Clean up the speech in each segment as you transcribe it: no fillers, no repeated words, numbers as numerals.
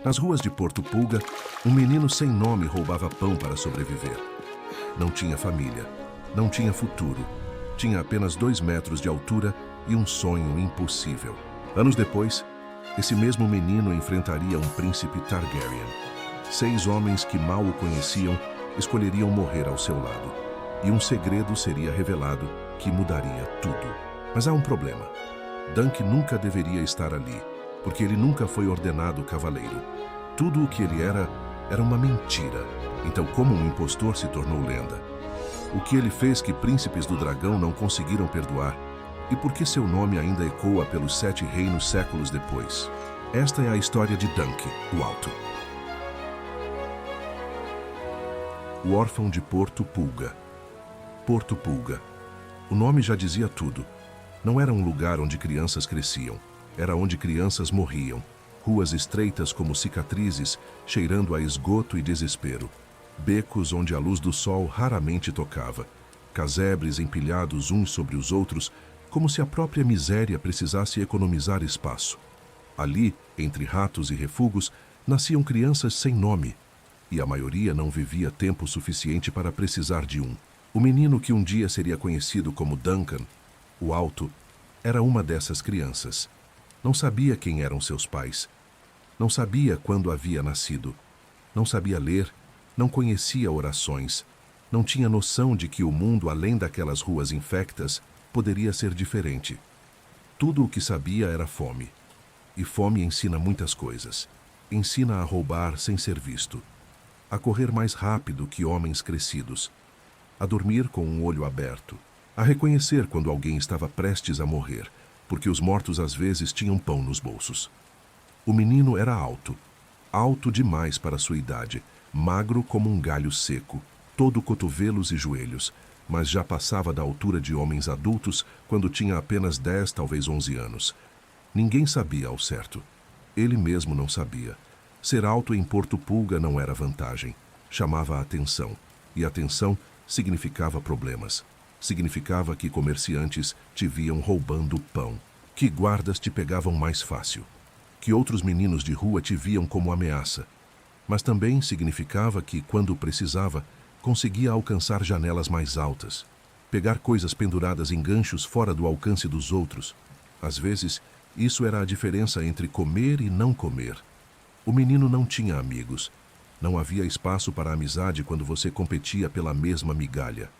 Nas ruas de Porto Pulga, um menino sem nome roubava pão para sobreviver. Não tinha família, não tinha futuro, tinha apenas 2 metros de altura e um sonho impossível. Anos depois, esse mesmo menino enfrentaria um príncipe Targaryen. 6 homens que mal o conheciam escolheriam morrer ao seu lado. E um segredo seria revelado que mudaria tudo. Mas há um problema. Dunk nunca deveria estar ali, porque ele nunca foi ordenado cavaleiro. Tudo o que ele era uma mentira. Então, como um impostor se tornou lenda? O que ele fez que príncipes do dragão não conseguiram perdoar? E por que seu nome ainda ecoa pelos 7 reinos séculos depois? Esta é a história de Dunk, o Alto. O órfão de Porto Pulga. Porto Pulga. O nome já dizia tudo. Não era um lugar onde crianças cresciam. Era onde crianças morriam. Ruas estreitas como cicatrizes, cheirando a esgoto e desespero. Becos onde a luz do sol raramente tocava. Casebres empilhados uns sobre os outros, como se a própria miséria precisasse economizar espaço. Ali, entre ratos e refugos, nasciam crianças sem nome. E a maioria não vivia tempo suficiente para precisar de um. O menino que um dia seria conhecido como Duncan, o Alto, era uma dessas crianças. Não sabia quem eram seus pais. Não sabia quando havia nascido. Não sabia ler, não conhecia orações. Não tinha noção de que o mundo, além daquelas ruas infectas, poderia ser diferente. Tudo o que sabia era fome. E fome ensina muitas coisas. Ensina a roubar sem ser visto. A correr mais rápido que homens crescidos. A dormir com um olho aberto. A reconhecer quando alguém estava prestes a morrer, porque os mortos às vezes tinham pão nos bolsos. O menino era alto. Alto demais para sua idade. Magro como um galho seco. Todo cotovelos e joelhos. Mas já passava da altura de homens adultos quando tinha apenas 10, talvez 11 anos. Ninguém sabia ao certo. Ele mesmo não sabia. Ser alto em Porto Pulga não era vantagem. Chamava a atenção. E atenção significava problemas. Significava que comerciantes te viam roubando pão. Que guardas te pegavam mais fácil. Que outros meninos de rua te viam como ameaça. Mas também significava que, quando precisava, conseguia alcançar janelas mais altas, pegar coisas penduradas em ganchos fora do alcance dos outros. Às vezes, isso era a diferença entre comer e não comer. O menino não tinha amigos. Não havia espaço para amizade quando você competia pela mesma migalha.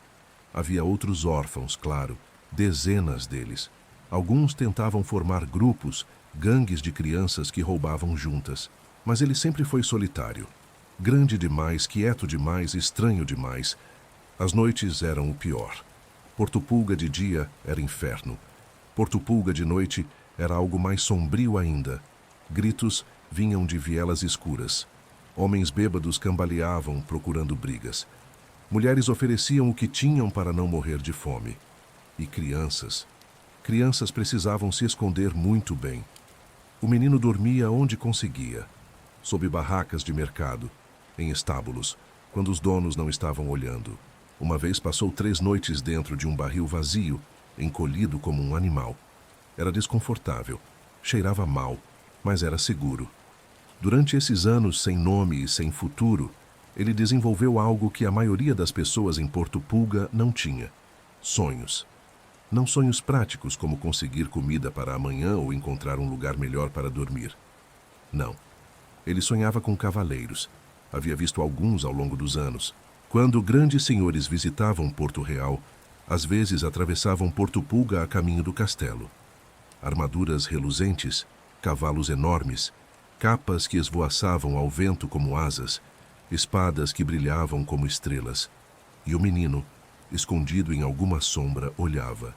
Havia outros órfãos, claro, dezenas deles. Alguns tentavam formar grupos, gangues de crianças que roubavam juntas. Mas ele sempre foi solitário. Grande demais, quieto demais, estranho demais. As noites eram o pior. Porto Pulga de dia era inferno. Porto Pulga de noite era algo mais sombrio ainda. Gritos vinham de vielas escuras. Homens bêbados cambaleavam procurando brigas. Mulheres ofereciam o que tinham para não morrer de fome. E crianças. Crianças precisavam se esconder muito bem. O menino dormia onde conseguia. Sob barracas de mercado. Em estábulos, quando os donos não estavam olhando. Uma vez passou 3 noites dentro de um barril vazio, encolhido como um animal. Era desconfortável, cheirava mal, mas era seguro. Durante esses anos sem nome e sem futuro, ele desenvolveu algo que a maioria das pessoas em Porto Pulga não tinha: sonhos. Não sonhos práticos como conseguir comida para amanhã ou encontrar um lugar melhor para dormir. Não. Ele sonhava com cavaleiros. Havia visto alguns ao longo dos anos. Quando grandes senhores visitavam Porto Real, às vezes atravessavam Porto Pulga a caminho do castelo. Armaduras reluzentes, cavalos enormes, capas que esvoaçavam ao vento como asas, espadas que brilhavam como estrelas. E o menino, escondido em alguma sombra, olhava.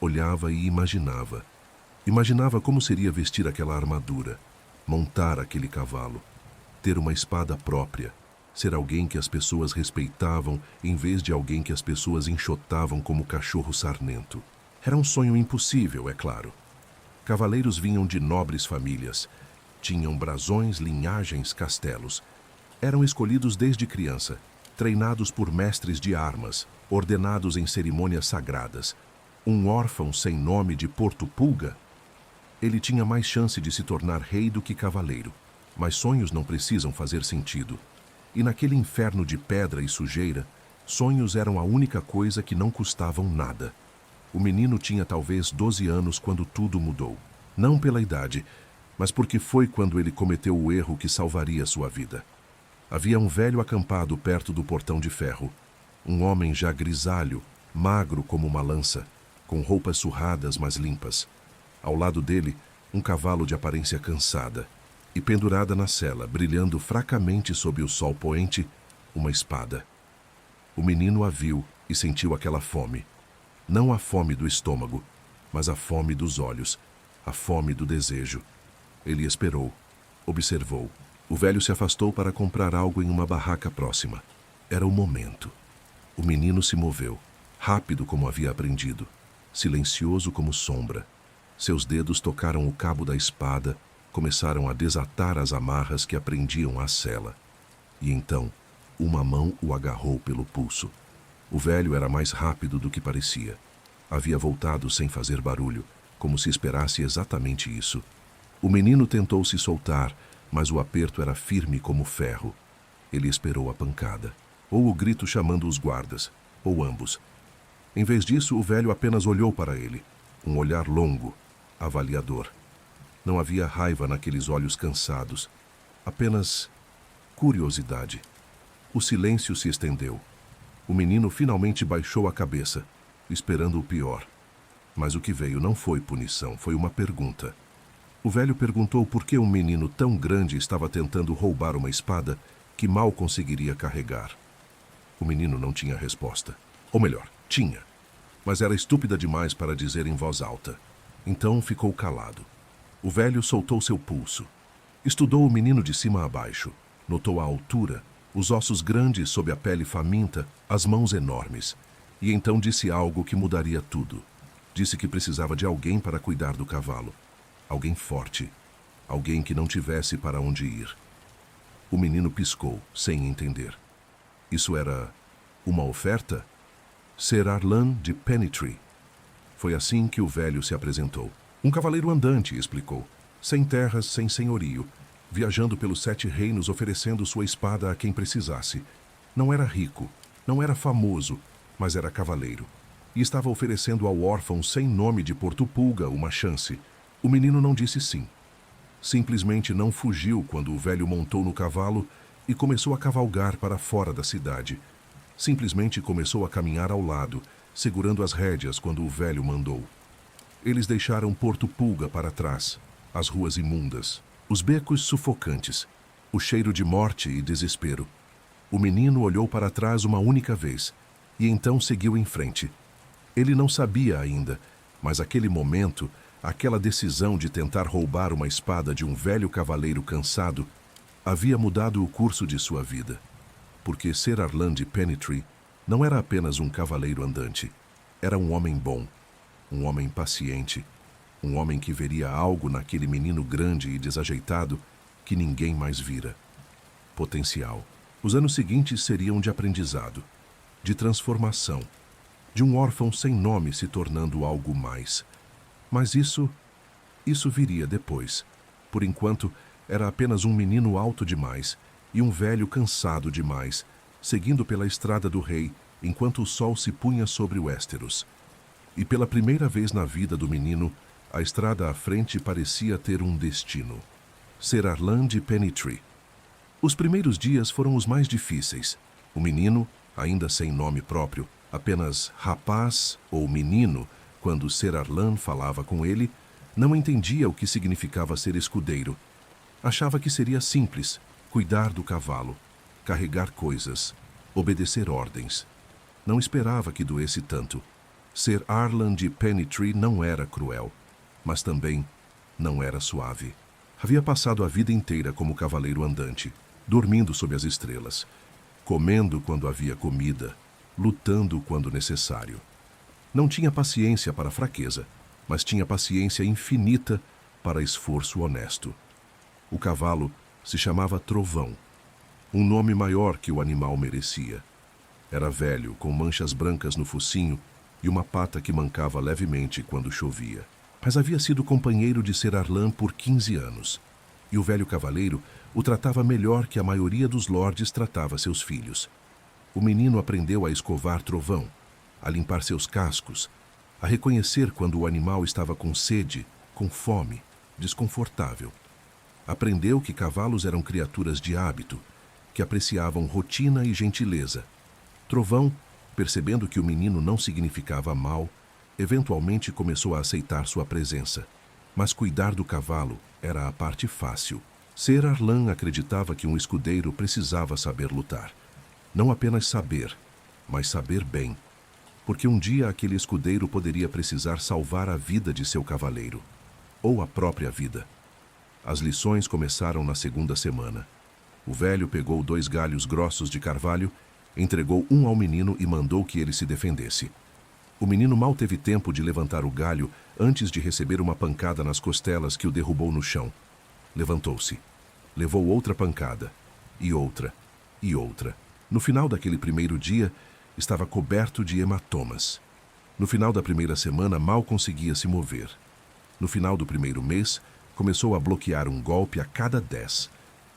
Olhava e imaginava. Imaginava como seria vestir aquela armadura, montar aquele cavalo, ter uma espada própria, ser alguém que as pessoas respeitavam em vez de alguém que as pessoas enxotavam como cachorro sarnento. Era um sonho impossível, é claro. Cavaleiros vinham de nobres famílias. Tinham brasões, linhagens, castelos. Eram escolhidos desde criança, treinados por mestres de armas, ordenados em cerimônias sagradas. Um órfão sem nome de Porto Pulga? Ele tinha mais chance de se tornar rei do que cavaleiro. Mas sonhos não precisam fazer sentido. E naquele inferno de pedra e sujeira, sonhos eram a única coisa que não custavam nada. O menino tinha talvez 12 anos quando tudo mudou. Não pela idade, mas porque foi quando ele cometeu o erro que salvaria sua vida. Havia um velho acampado perto do portão de ferro. Um homem já grisalho, magro como uma lança, com roupas surradas mas limpas. Ao lado dele, um cavalo de aparência cansada. E pendurada na sela, brilhando fracamente sob o sol poente, uma espada. O menino a viu e sentiu aquela fome. Não a fome do estômago, mas a fome dos olhos, a fome do desejo. Ele esperou, observou. O velho se afastou para comprar algo em uma barraca próxima. Era o momento. O menino se moveu, rápido como havia aprendido, silencioso como sombra. Seus dedos tocaram o cabo da espada, começaram a desatar as amarras que prendiam a sela. E então, uma mão o agarrou pelo pulso. O velho era mais rápido do que parecia. Havia voltado sem fazer barulho, como se esperasse exatamente isso. O menino tentou se soltar, mas o aperto era firme como ferro. Ele esperou a pancada, ou o grito chamando os guardas, ou ambos. Em vez disso, o velho apenas olhou para ele, um olhar longo, avaliador. Não havia raiva naqueles olhos cansados, apenas curiosidade. O silêncio se estendeu. O menino finalmente baixou a cabeça, esperando o pior. Mas o que veio não foi punição, foi uma pergunta. O velho perguntou por que um menino tão grande estava tentando roubar uma espada que mal conseguiria carregar. O menino não tinha resposta. Ou melhor, tinha. Mas era estúpida demais para dizer em voz alta. Então ficou calado. O velho soltou seu pulso. Estudou o menino de cima a baixo. Notou a altura, os ossos grandes sob a pele faminta, as mãos enormes. E então disse algo que mudaria tudo. Disse que precisava de alguém para cuidar do cavalo. Alguém forte. Alguém que não tivesse para onde ir. O menino piscou, sem entender. Isso era uma oferta? Ser Arlan de Pennytree. Foi assim que o velho se apresentou. Um cavaleiro andante, explicou. Sem terras, sem senhorio. Viajando pelos 7 reinos oferecendo sua espada a quem precisasse. Não era rico, não era famoso, mas era cavaleiro. E estava oferecendo ao órfão sem nome de Porto Pulga uma chance. O menino não disse sim. Simplesmente não fugiu quando o velho montou no cavalo e começou a cavalgar para fora da cidade. Simplesmente começou a caminhar ao lado, segurando as rédeas quando o velho mandou. Eles deixaram Porto Pulga para trás, as ruas imundas, os becos sufocantes, o cheiro de morte e desespero. O menino olhou para trás uma única vez e então seguiu em frente. Ele não sabia ainda, mas aquele momento, aquela decisão de tentar roubar uma espada de um velho cavaleiro cansado, havia mudado o curso de sua vida. Porque ser Arlan de Pennytree não era apenas um cavaleiro andante. Era um homem bom, um homem paciente, um homem que veria algo naquele menino grande e desajeitado que ninguém mais vira. Potencial. Os anos seguintes seriam de aprendizado, de transformação, de um órfão sem nome se tornando algo mais. Mas isso viria depois. Por enquanto, era apenas um menino alto demais e um velho cansado demais, seguindo pela estrada do rei, enquanto o sol se punha sobre o Westeros. E pela primeira vez na vida do menino, a estrada à frente parecia ter um destino. Ser Arlan de Pennytree. Os primeiros dias foram os mais difíceis. O menino, ainda sem nome próprio, apenas rapaz ou menino, quando Ser Arlan falava com ele, não entendia o que significava ser escudeiro. Achava que seria simples, cuidar do cavalo, carregar coisas, obedecer ordens. Não esperava que doesse tanto. Ser Arlan de Pennytree não era cruel, mas também não era suave. Havia passado a vida inteira como cavaleiro andante, dormindo sob as estrelas, comendo quando havia comida, lutando quando necessário. Não tinha paciência para fraqueza, mas tinha paciência infinita para esforço honesto. O cavalo se chamava Trovão, um nome maior que o animal merecia. Era velho, com manchas brancas no focinho e uma pata que mancava levemente quando chovia. Mas havia sido companheiro de Ser Arlan por 15 anos. E o velho cavaleiro O tratava melhor que a maioria dos lordes tratava seus filhos. O menino aprendeu a escovar Trovão, a limpar seus cascos, a reconhecer quando o animal estava com sede, com fome, desconfortável. Aprendeu que cavalos eram criaturas de hábito, que apreciavam rotina e gentileza. Trovão, percebendo que o menino não significava mal, eventualmente começou a aceitar sua presença. Mas cuidar do cavalo era a parte fácil. Ser Arlan acreditava que um escudeiro precisava saber lutar. Não apenas saber, mas saber bem. Porque um dia aquele escudeiro poderia precisar salvar a vida de seu cavaleiro. Ou a própria vida. As lições começaram na segunda semana. O velho pegou 2 galhos grossos de carvalho, entregou um ao menino e mandou que ele se defendesse. O menino mal teve tempo de levantar o galho antes de receber uma pancada nas costelas que o derrubou no chão. Levantou-se. Levou outra pancada. E outra. E outra. No final daquele primeiro dia, estava coberto de hematomas. No final da primeira semana, mal conseguia se mover. No final do primeiro mês, começou a bloquear um golpe a cada 10.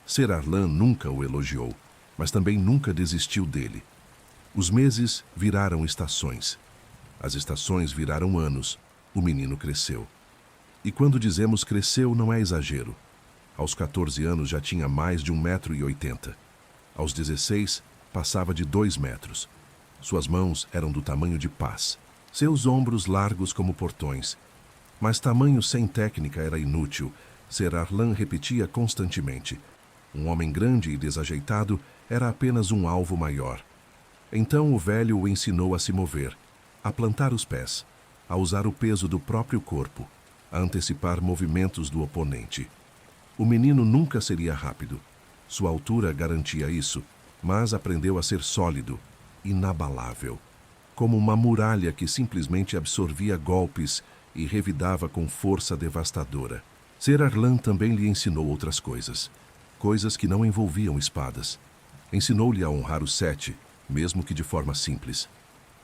Ser Arlan nunca o elogiou, mas também nunca desistiu dele. Os meses viraram estações. As estações viraram anos. O menino cresceu. E quando dizemos cresceu, não é exagero. Aos 14 anos já tinha mais de 1,80 m. Aos 16, passava de 2 metros. Suas mãos eram do tamanho de pás. Seus ombros largos como portões. Mas tamanho sem técnica era inútil. Ser Arlan repetia constantemente. Um homem grande e desajeitado era apenas um alvo maior. Então o velho o ensinou a se mover, a plantar os pés, a usar o peso do próprio corpo, a antecipar movimentos do oponente. O menino nunca seria rápido. Sua altura garantia isso, mas aprendeu a ser sólido, inabalável, como uma muralha que simplesmente absorvia golpes e revidava com força devastadora. Ser Arlan também lhe ensinou outras coisas, coisas que não envolviam espadas. Ensinou-lhe a honrar o 7, mesmo que de forma simples.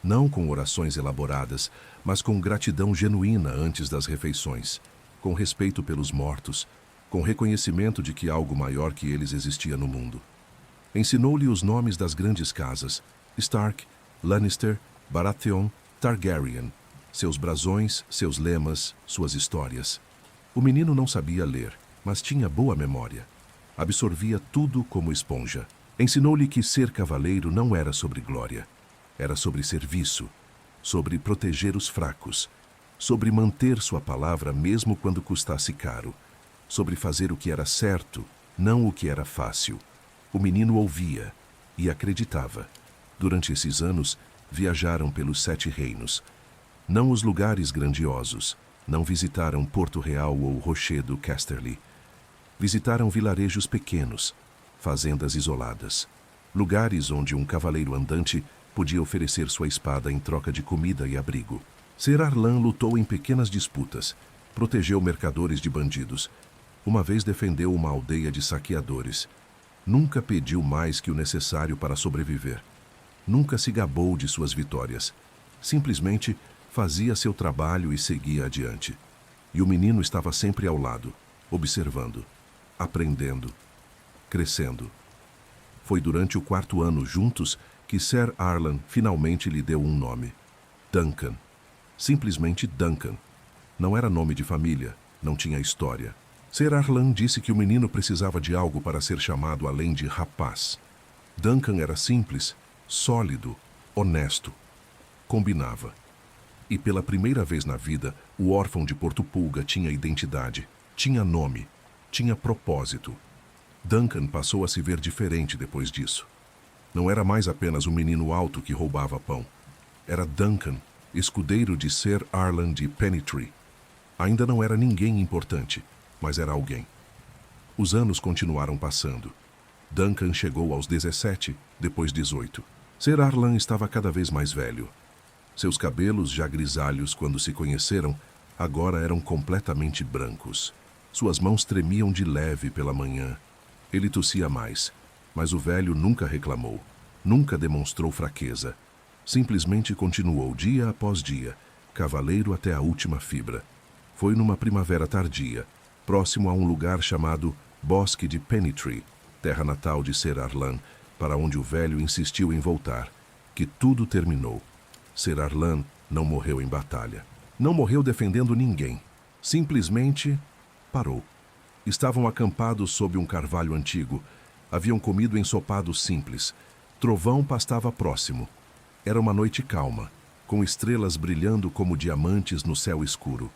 Não com orações elaboradas, mas com gratidão genuína antes das refeições, com respeito pelos mortos, com reconhecimento de que algo maior que eles existia no mundo. Ensinou-lhe os nomes das grandes casas, Stark, Lannister, Baratheon, Targaryen, seus brasões, seus lemas, suas histórias. O menino não sabia ler, mas tinha boa memória. Absorvia tudo como esponja. Ensinou-lhe que ser cavaleiro não era sobre glória. Era sobre serviço, sobre proteger os fracos, sobre manter sua palavra mesmo quando custasse caro, sobre fazer o que era certo, não o que era fácil. O menino ouvia e acreditava. Durante esses anos, viajaram pelos 7 reinos. Não os lugares grandiosos, não visitaram Porto Real ou Rochedo Casterly. Visitaram vilarejos pequenos, fazendas isoladas, lugares onde um cavaleiro andante podia oferecer sua espada em troca de comida e abrigo. Ser Arlan lutou em pequenas disputas, protegeu mercadores de bandidos. Uma vez defendeu uma aldeia de saqueadores. Nunca pediu mais que o necessário para sobreviver. Nunca se gabou de suas vitórias. Simplesmente fazia seu trabalho e seguia adiante. E o menino estava sempre ao lado, observando, aprendendo, crescendo. Foi durante o 4º ano juntos que Ser Arlan finalmente lhe deu um nome. Duncan. Simplesmente Duncan. Não era nome de família, não tinha história. Ser Arlan disse que o menino precisava de algo para ser chamado além de rapaz. Duncan era simples, sólido, honesto. Combinava. E pela primeira vez na vida, o órfão de Porto Pulga tinha identidade, tinha nome, tinha propósito. Duncan passou a se ver diferente depois disso. Não era mais apenas um menino alto que roubava pão. Era Duncan, escudeiro de Ser Arlan de Pennytree. Ainda não era ninguém importante, mas era alguém. Os anos continuaram passando. Duncan chegou aos 17, depois 18. Ser Arlan estava cada vez mais velho. Seus cabelos, já grisalhos quando se conheceram, agora eram completamente brancos. Suas mãos tremiam de leve pela manhã. Ele tossia mais, mas o velho nunca reclamou, nunca demonstrou fraqueza. Simplesmente continuou dia após dia, cavaleiro até a última fibra. Foi numa primavera tardia, próximo a um lugar chamado bosque de Pennytree, terra natal de Ser Arlan, para onde o velho insistiu em voltar, que tudo terminou. Ser Arlan não morreu em batalha. Não morreu defendendo ninguém. Simplesmente parou. Estavam acampados sob um carvalho antigo. Haviam comido ensopado simples. Trovão pastava próximo. Era uma noite calma, com estrelas brilhando como diamantes no céu escuro.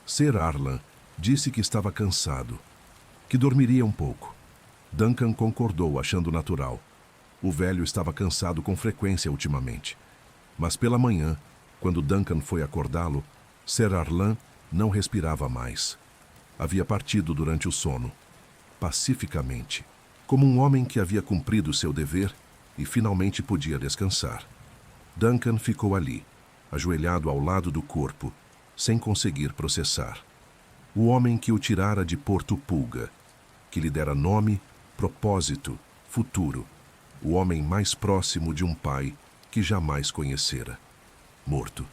Ser Arlan disse que estava cansado, que dormiria um pouco. Duncan concordou, achando natural. O velho estava cansado com frequência ultimamente. Mas pela manhã, quando Duncan foi acordá-lo, Ser Arlan não respirava mais. Havia partido durante o sono, pacificamente, como um homem que havia cumprido seu dever e finalmente podia descansar. Duncan ficou ali, ajoelhado ao lado do corpo, sem conseguir processar. O homem que o tirara de Porto Pulga, que lhe dera nome, propósito, futuro. O homem mais próximo de um pai que jamais conhecera. Morto.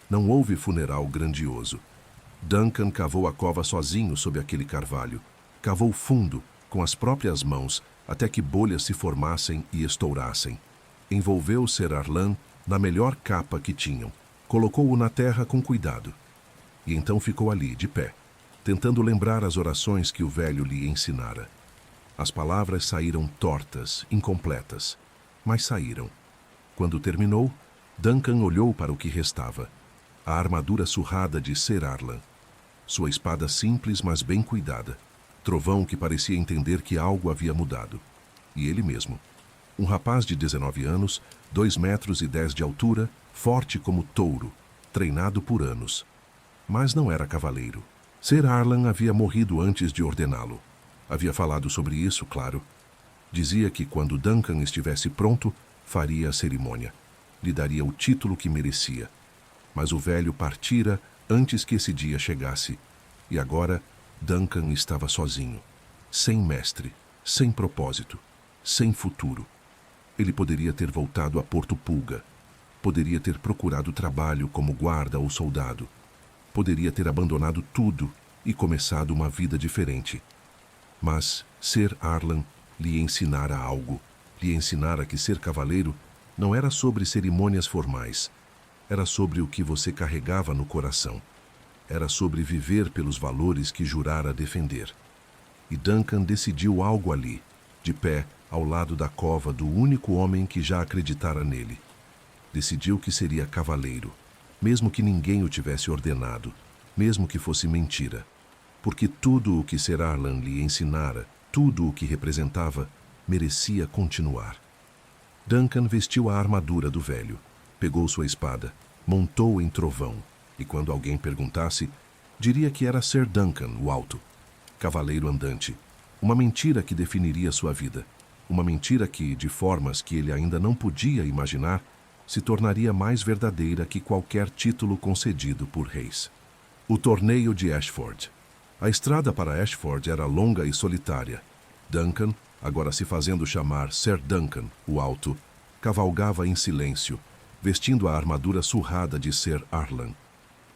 Não houve funeral grandioso. Duncan cavou a cova sozinho sob aquele carvalho. Cavou fundo, com as próprias mãos, até que bolhas se formassem e estourassem. Envolveu Ser Arlan na melhor capa que tinham. Colocou-o na terra com cuidado. E então ficou ali, de pé, tentando lembrar as orações que o velho lhe ensinara. As palavras saíram tortas, incompletas, mas saíram. Quando terminou, Duncan olhou para o que restava. A armadura surrada de Ser Arlan. Sua espada simples, mas bem cuidada. Trovão que parecia entender que algo havia mudado. E ele mesmo. Um rapaz de 19 anos, 2 metros e 10 de altura, forte como touro, treinado por anos. Mas não era cavaleiro. Ser Arlan havia morrido antes de ordená-lo. Havia falado sobre isso, claro. Dizia que quando Duncan estivesse pronto, faria a cerimônia. Lhe daria o título que merecia. Mas o velho partira antes que esse dia chegasse. E agora, Duncan estava sozinho. Sem mestre, sem propósito, sem futuro. Ele poderia ter voltado a Porto Pulga. Poderia ter procurado trabalho como guarda ou soldado. Poderia ter abandonado tudo e começado uma vida diferente. Mas Ser Arlan lhe ensinara algo. Lhe ensinara que ser cavaleiro não era sobre cerimônias formais. Era sobre o que você carregava no coração. Era sobre viver pelos valores que jurara defender. E Duncan decidiu algo ali, de pé, ao lado da cova do único homem que já acreditara nele. Decidiu que seria cavaleiro, mesmo que ninguém o tivesse ordenado, mesmo que fosse mentira. Porque tudo o que Ser Arlan lhe ensinara, tudo o que representava, merecia continuar. Duncan vestiu a armadura do velho, pegou sua espada, montou em Trovão, e quando alguém perguntasse, diria que era Ser Duncan, o Alto, cavaleiro andante. Uma mentira que definiria sua vida. Uma mentira que, de formas que ele ainda não podia imaginar, se tornaria mais verdadeira que qualquer título concedido por reis. O torneio de Ashford. A estrada para Ashford era longa e solitária. Duncan, agora se fazendo chamar Ser Duncan, o Alto, cavalgava em silêncio, vestindo a armadura surrada de Ser Arlan.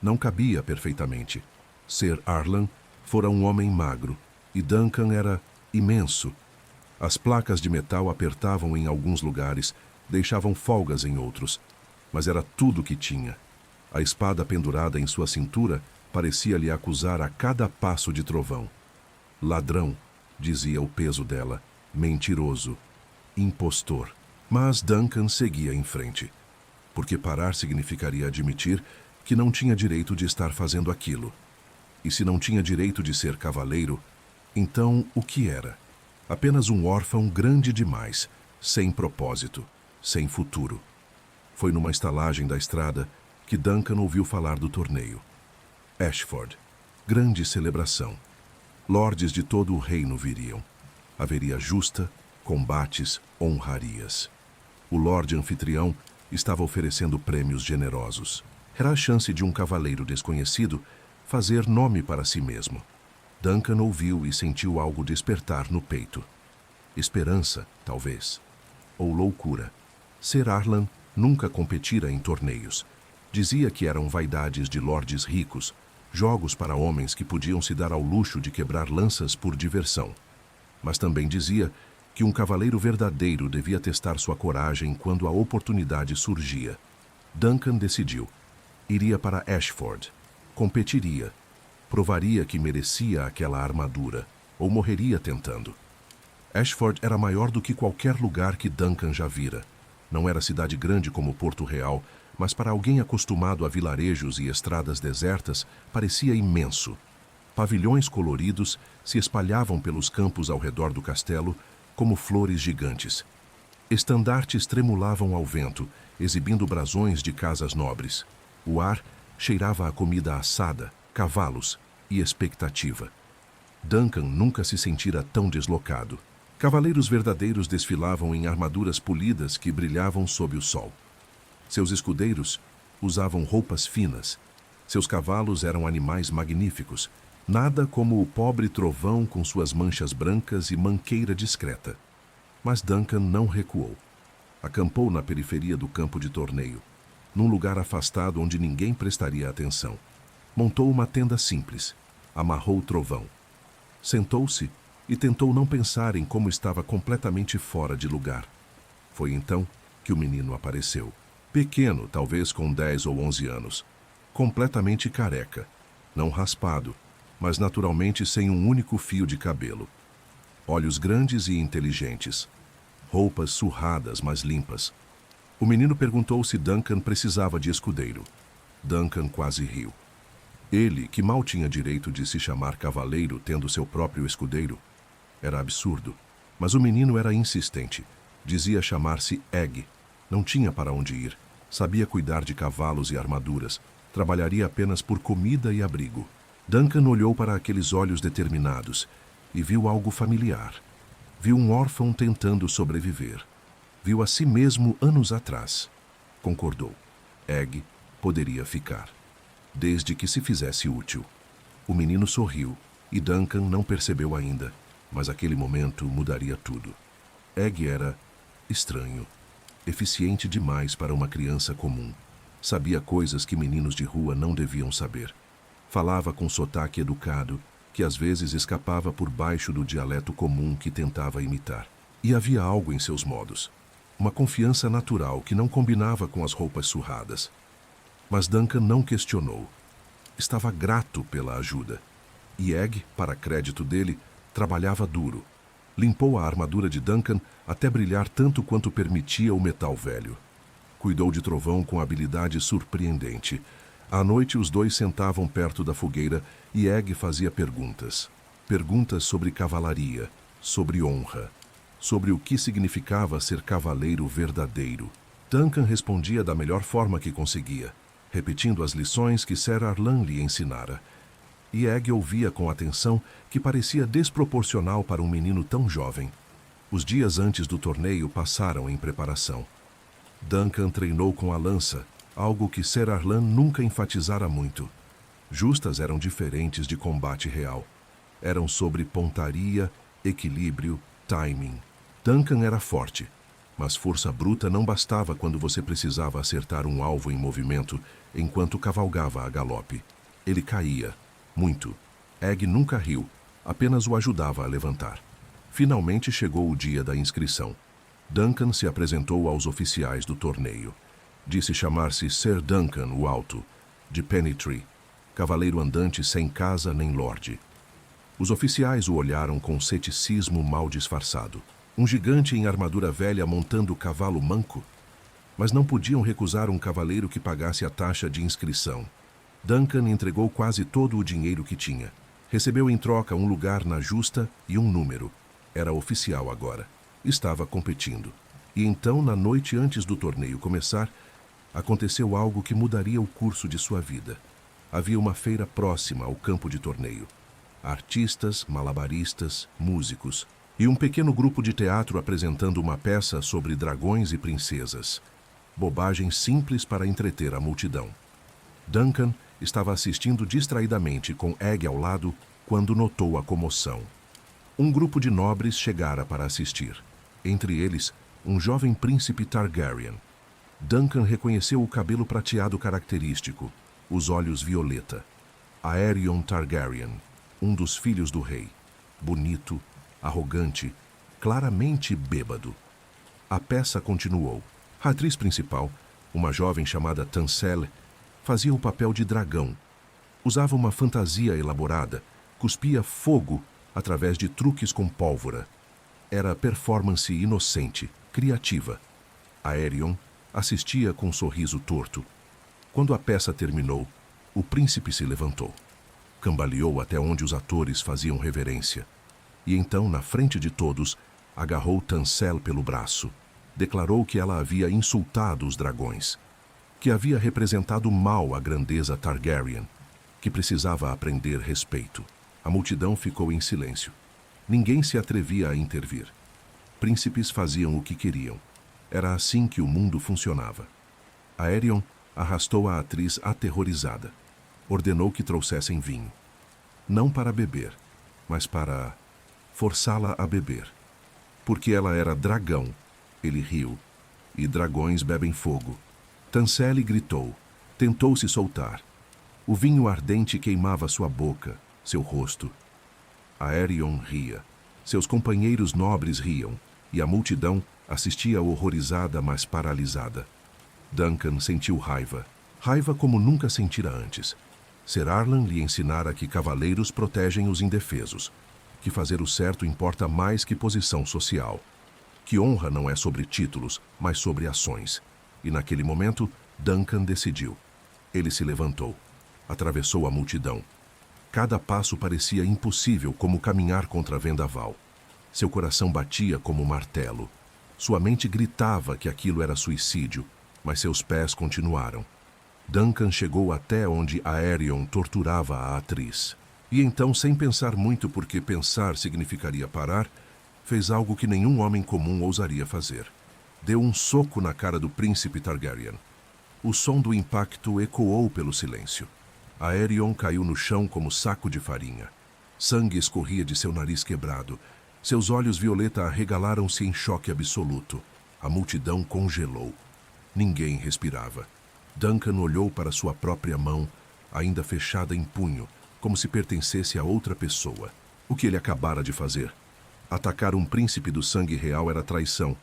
Não cabia perfeitamente. Ser Arlan fora um homem magro, e Duncan era imenso. As placas de metal apertavam em alguns lugares, deixavam folgas em outros, mas era tudo o que tinha. A espada pendurada em sua cintura parecia lhe acusar a cada passo de Trovão. Ladrão, dizia o peso dela, mentiroso, impostor. Mas Duncan seguia em frente, porque parar significaria admitir que não tinha direito de estar fazendo aquilo. E se não tinha direito de ser cavaleiro, então o que era? Apenas um órfão grande demais, sem propósito, sem futuro. Foi numa estalagem da estrada que Duncan ouviu falar do torneio. Ashford. Grande celebração. Lordes de todo o reino viriam. Haveria justa, combates, honrarias. O lorde anfitrião estava oferecendo prêmios generosos. Era a chance de um cavaleiro desconhecido fazer nome para si mesmo. Duncan ouviu e sentiu algo despertar no peito. Esperança, talvez. Ou loucura. Ser Arlan nunca competira em torneios. Dizia que eram vaidades de lordes ricos, jogos para homens que podiam se dar ao luxo de quebrar lanças por diversão. mas também dizia que um cavaleiro verdadeiro devia testar sua coragem quando a oportunidade surgia. Duncan decidiu. Iria para Ashford. Competiria. Provaria que merecia aquela armadura, ou morreria tentando. Ashford era maior do que qualquer lugar que Duncan já vira. Não era cidade grande como Porto Real, mas para alguém acostumado a vilarejos e estradas desertas, parecia imenso. Pavilhões coloridos se espalhavam pelos campos ao redor do castelo como flores gigantes. Estandartes tremulavam ao vento, exibindo brasões de casas nobres. O ar cheirava a comida assada, cavalos e expectativa. Duncan nunca se sentira tão deslocado. Cavaleiros verdadeiros desfilavam em armaduras polidas que brilhavam sob o sol. Seus escudeiros usavam roupas finas. Seus cavalos eram animais magníficos, nada como o pobre trovão com suas manchas brancas e manqueira discreta. Mas Duncan não recuou. Acampou na periferia do campo de torneio, num lugar afastado onde ninguém prestaria atenção. Montou uma tenda simples, amarrou o trovão. Sentou-se e tentou não pensar em como estava completamente fora de lugar. Foi então que o menino apareceu. Pequeno, talvez com 10 ou 11 anos. Completamente careca. Não raspado, mas naturalmente sem um único fio de cabelo. Olhos grandes e inteligentes. Roupas surradas, mas limpas. O menino perguntou se Duncan precisava de escudeiro. Duncan quase riu. Ele, que mal tinha direito de se chamar cavaleiro tendo seu próprio escudeiro, era absurdo. Mas o menino era insistente. Dizia chamar-se Egg. Não tinha para onde ir. Sabia cuidar de cavalos e armaduras. Trabalharia apenas por comida e abrigo. Duncan olhou para aqueles olhos determinados e viu algo familiar. Viu um órfão tentando sobreviver. Viu a si mesmo anos atrás. Concordou. Egg poderia ficar, desde que se fizesse útil. O menino sorriu e Duncan não percebeu ainda, mas aquele momento mudaria tudo. Egg era estranho, eficiente demais para uma criança comum. Sabia coisas que meninos de rua não deviam saber. Falava com sotaque educado, que às vezes escapava por baixo do dialeto comum que tentava imitar. E havia algo em seus modos. Uma confiança natural que não combinava com as roupas surradas. Mas Duncan não questionou. Estava grato pela ajuda. E Egg, para crédito dele, trabalhava duro. Limpou a armadura de Duncan até brilhar tanto quanto permitia o metal velho. Cuidou de Trovão com habilidade surpreendente. À noite, os dois sentavam perto da fogueira e Egg fazia perguntas. Perguntas sobre cavalaria, sobre honra, sobre o que significava ser cavaleiro verdadeiro. Duncan respondia da melhor forma que conseguia, repetindo as lições que Ser Arlan lhe ensinara. E Egg ouvia com atenção que parecia desproporcional para um menino tão jovem. Os dias antes do torneio passaram em preparação. Duncan treinou com a lança, algo que Ser Arlan nunca enfatizara muito. Justas eram diferentes de combate real. Eram sobre pontaria, equilíbrio, timing. Duncan era forte, mas força bruta não bastava quando você precisava acertar um alvo em movimento enquanto cavalgava a galope. Ele caía, muito. Egg nunca riu, apenas o ajudava a levantar. Finalmente chegou o dia da inscrição. Duncan se apresentou aos oficiais do torneio. Disse chamar-se Sir Duncan o Alto, de Pennytree, cavaleiro andante sem casa nem lorde. Os oficiais o olharam com ceticismo mal disfarçado. Um gigante em armadura velha montando cavalo manco? Mas não podiam recusar um cavaleiro que pagasse a taxa de inscrição. Duncan entregou quase todo o dinheiro que tinha. Recebeu em troca um lugar na justa e um número. Era oficial agora. Estava competindo. E então, na noite antes do torneio começar, aconteceu algo que mudaria o curso de sua vida. Havia uma feira próxima ao campo de torneio. Artistas, malabaristas, músicos e um pequeno grupo de teatro apresentando uma peça sobre dragões e princesas. Bobagem simples para entreter a multidão. Duncan estava assistindo distraidamente com Egg ao lado quando notou a comoção. Um grupo de nobres chegara para assistir. Entre eles, um jovem príncipe Targaryen. Duncan reconheceu o cabelo prateado característico, os olhos violeta. Aerion Targaryen, um dos filhos do rei. Bonito, arrogante, claramente bêbado. A peça continuou. A atriz principal, uma jovem chamada Tanselle, fazia o papel de dragão. Usava uma fantasia elaborada, cuspia fogo através de truques com pólvora. Era performance inocente, criativa. Aerion assistia com um sorriso torto. Quando a peça terminou, o príncipe se levantou. Cambaleou até onde os atores faziam reverência. E então, na frente de todos, agarrou Tanselle pelo braço. Declarou que ela havia insultado os dragões, que havia representado mal a grandeza Targaryen, que precisava aprender respeito. A multidão ficou em silêncio. Ninguém se atrevia a intervir. Príncipes faziam o que queriam. Era assim que o mundo funcionava. Aerion arrastou a atriz aterrorizada. Ordenou que trouxessem vinho. Não para beber, mas para forçá-la a beber. Porque ela era dragão, ele riu. E dragões bebem fogo. Tanselle gritou. Tentou se soltar. O vinho ardente queimava sua boca, seu rosto. Aerion ria. Seus companheiros nobres riam, e a multidão assistia horrorizada, mas paralisada. Duncan sentiu raiva. Raiva como nunca sentira antes. Ser Arlan lhe ensinara que cavaleiros protegem os indefesos, que fazer o certo importa mais que posição social, que honra não é sobre títulos, mas sobre ações. E naquele momento, Duncan decidiu. Ele se levantou. Atravessou a multidão. Cada passo parecia impossível, como caminhar contra vendaval. Seu coração batia como martelo. Sua mente gritava que aquilo era suicídio, mas seus pés continuaram. Duncan chegou até onde Aerion torturava a atriz. E então, sem pensar muito, porque pensar significaria parar, fez algo que nenhum homem comum ousaria fazer. Deu um soco na cara do príncipe Targaryen. O som do impacto ecoou pelo silêncio. Aerion caiu no chão como saco de farinha. Sangue escorria de seu nariz quebrado. Seus olhos violeta arregalaram-se em choque absoluto. A multidão congelou. Ninguém respirava. Duncan olhou para sua própria mão, ainda fechada em punho, como se pertencesse a outra pessoa. O que ele acabara de fazer? Atacar um príncipe do sangue real era traição.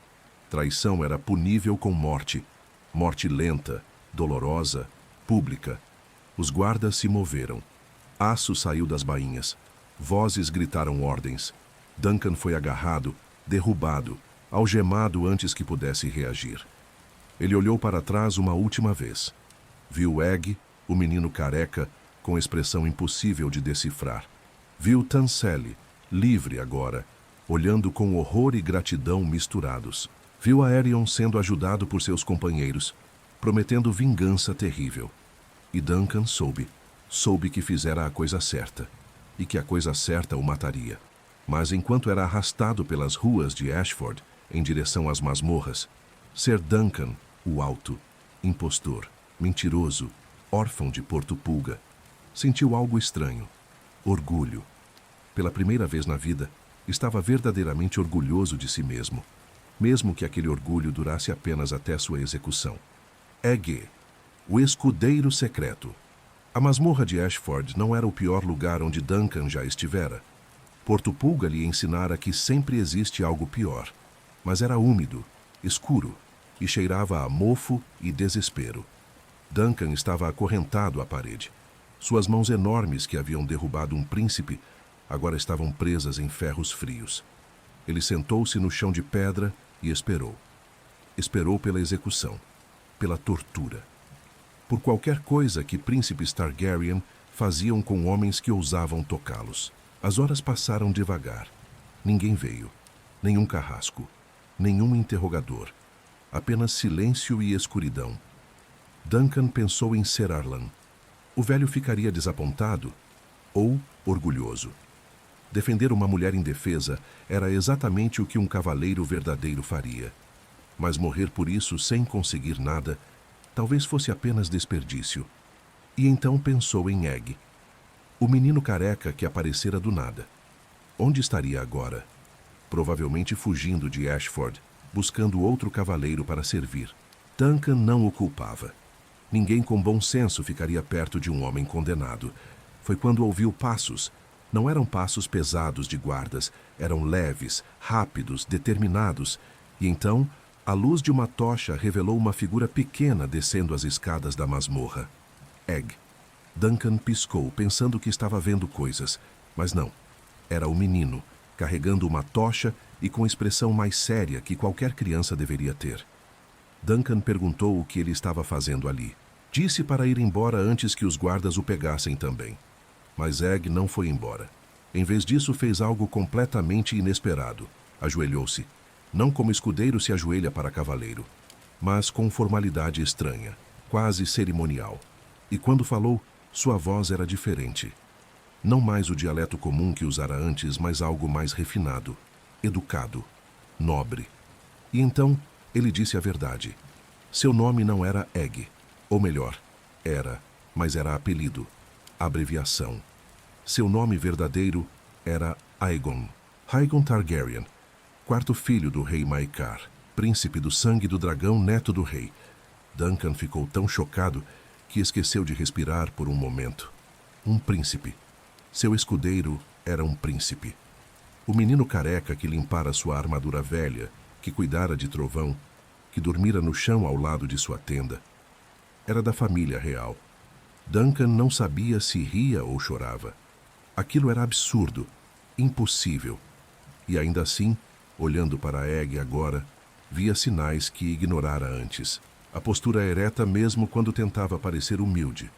Traição era punível com morte. Morte lenta, dolorosa, pública. Os guardas se moveram. Aço saiu das bainhas. Vozes gritaram ordens. Duncan foi agarrado, derrubado, algemado antes que pudesse reagir. Ele olhou para trás uma última vez. Viu Egg, o menino careca, com expressão impossível de decifrar. Viu Tanselle, livre agora, olhando com horror e gratidão misturados. Viu Aerion sendo ajudado por seus companheiros, prometendo vingança terrível. E Duncan soube que fizera a coisa certa, e que a coisa certa o mataria. Mas enquanto era arrastado pelas ruas de Ashford, em direção às masmorras, ser Duncan, o alto, impostor, mentiroso, órfão de Porto Pulga, sentiu algo estranho. Orgulho. Pela primeira vez na vida, estava verdadeiramente orgulhoso de si mesmo, mesmo que aquele orgulho durasse apenas até sua execução. Egg, o escudeiro secreto. A masmorra de Ashford não era o pior lugar onde Duncan já estivera. Porto Pulga lhe ensinara que sempre existe algo pior, mas era úmido, escuro, e cheirava a mofo e desespero. Duncan estava acorrentado à parede. Suas mãos enormes que haviam derrubado um príncipe agora estavam presas em ferros frios. Ele sentou-se no chão de pedra e esperou. Esperou pela execução, pela tortura. Por qualquer coisa que príncipes Targaryen faziam com homens que ousavam tocá-los. As horas passaram devagar. Ninguém veio. Nenhum carrasco. Nenhum interrogador. Apenas silêncio e escuridão. Duncan pensou em ser Arlan. O velho ficaria desapontado ou orgulhoso. Defender uma mulher indefesa era exatamente o que um cavaleiro verdadeiro faria. Mas morrer por isso sem conseguir nada, talvez fosse apenas desperdício. E então pensou em Egg. O menino careca que aparecera do nada. Onde estaria agora? Provavelmente fugindo de Ashford, buscando outro cavaleiro para servir. Duncan não o culpava. Ninguém com bom senso ficaria perto de um homem condenado. Foi quando ouviu passos, Não eram passos pesados de guardas, eram leves, rápidos, determinados, e então a luz de uma tocha revelou uma figura pequena descendo as escadas da masmorra. Egg. Duncan piscou, pensando que estava vendo coisas, mas não. Era o menino, carregando uma tocha e com expressão mais séria que qualquer criança deveria ter. Duncan perguntou o que ele estava fazendo ali. Disse para ir embora antes que os guardas o pegassem também. Mas Egg não foi embora. Em vez disso, fez algo completamente inesperado. Ajoelhou-se. Não como escudeiro se ajoelha para cavaleiro, mas com formalidade estranha, quase cerimonial. E quando falou, sua voz era diferente. Não mais o dialeto comum que usara antes, mas algo mais refinado, educado, nobre. E então ele disse a verdade. Seu nome não era Egg. Ou melhor, era, mas era apelido, abreviação. Seu nome verdadeiro era Aegon Targaryen, quarto filho do rei Maekar, príncipe do sangue do dragão, neto do rei. Duncan ficou tão chocado que esqueceu de respirar por um momento. Um príncipe. Seu escudeiro era um príncipe. O menino careca que limpara sua armadura velha, que cuidara de trovão, que dormira no chão ao lado de sua tenda, era da família real. Duncan não sabia se ria ou chorava. Aquilo era absurdo, impossível. E ainda assim, olhando para Egg agora, via sinais que ignorara antes. A postura ereta mesmo quando tentava parecer humilde.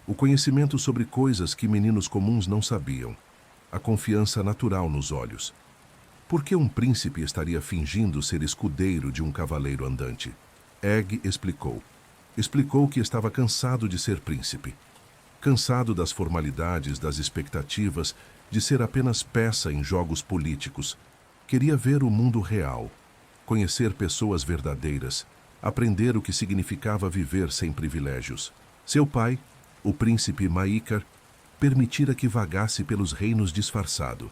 O conhecimento sobre coisas que meninos comuns não sabiam. A confiança natural nos olhos. Por que um príncipe estaria fingindo ser escudeiro de um cavaleiro andante? Egg explicou. Explicou que estava cansado de ser príncipe. Cansado das formalidades, das expectativas, de ser apenas peça em jogos políticos. Queria ver o mundo real, conhecer pessoas verdadeiras, aprender o que significava viver sem privilégios. Seu pai, o príncipe Maekar, permitira que vagasse pelos reinos disfarçado,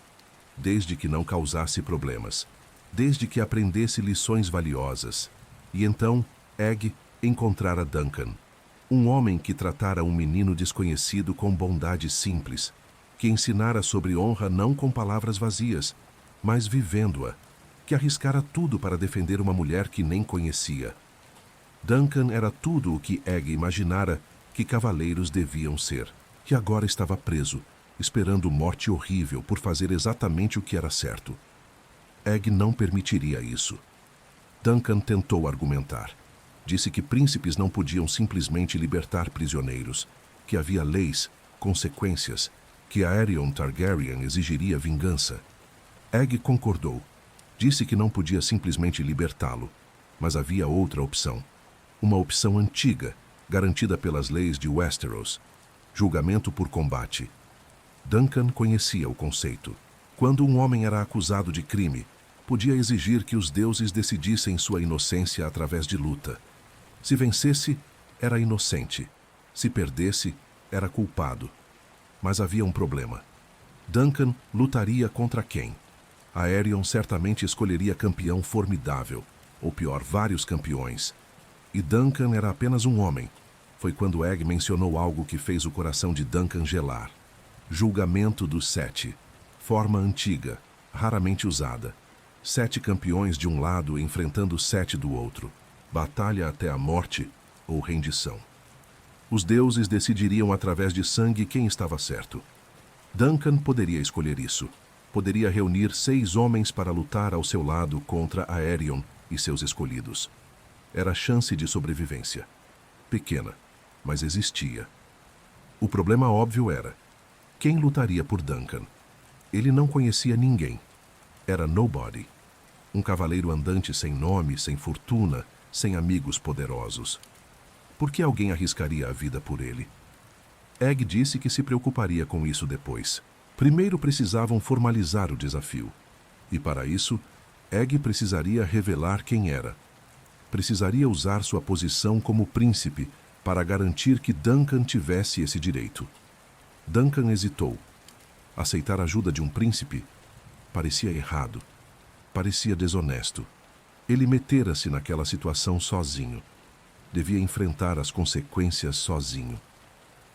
desde que não causasse problemas, desde que aprendesse lições valiosas. E então, Egg encontrara Duncan, um homem que tratara um menino desconhecido com bondade simples, que ensinara sobre honra não com palavras vazias, mas vivendo-a, que arriscara tudo para defender uma mulher que nem conhecia. Duncan era tudo o que Egg imaginara que cavaleiros deviam ser, e agora estava preso, esperando morte horrível por fazer exatamente o que era certo. Egg não permitiria isso. Duncan tentou argumentar. Disse que príncipes não podiam simplesmente libertar prisioneiros, que havia leis, consequências, que Aerion Targaryen exigiria vingança. Egg concordou. Disse que não podia simplesmente libertá-lo, mas havia outra opção. Uma opção antiga, garantida pelas leis de Westeros. Julgamento por combate. Duncan conhecia o conceito. Quando um homem era acusado de crime, podia exigir que os deuses decidissem sua inocência através de luta. Se vencesse, era inocente. Se perdesse, era culpado. Mas havia um problema. Duncan lutaria contra quem? Aerion certamente escolheria campeão formidável, ou pior, vários campeões. E Duncan era apenas um homem. Foi quando Egg mencionou algo que fez o coração de Duncan gelar. Julgamento dos 7. Forma antiga, raramente usada. 7 campeões de um lado enfrentando 7 do outro. Batalha até a morte ou rendição. Os deuses decidiriam através de sangue quem estava certo. Duncan poderia escolher isso. Poderia reunir 6 homens para lutar ao seu lado contra Aerion e seus escolhidos. Era chance de sobrevivência. Pequena, mas existia. O problema óbvio era: quem lutaria por Duncan? Ele não conhecia ninguém. Era nobody. Um cavaleiro andante sem nome, sem fortuna, sem amigos poderosos. Por que alguém arriscaria a vida por ele? Egg disse que se preocuparia com isso depois. Primeiro precisavam formalizar o desafio. E para isso, Egg precisaria revelar quem era. Precisaria usar sua posição como príncipe para garantir que Duncan tivesse esse direito. Duncan hesitou. Aceitar a ajuda de um príncipe parecia errado. Parecia desonesto. Ele metera-se naquela situação sozinho. Devia enfrentar as consequências sozinho.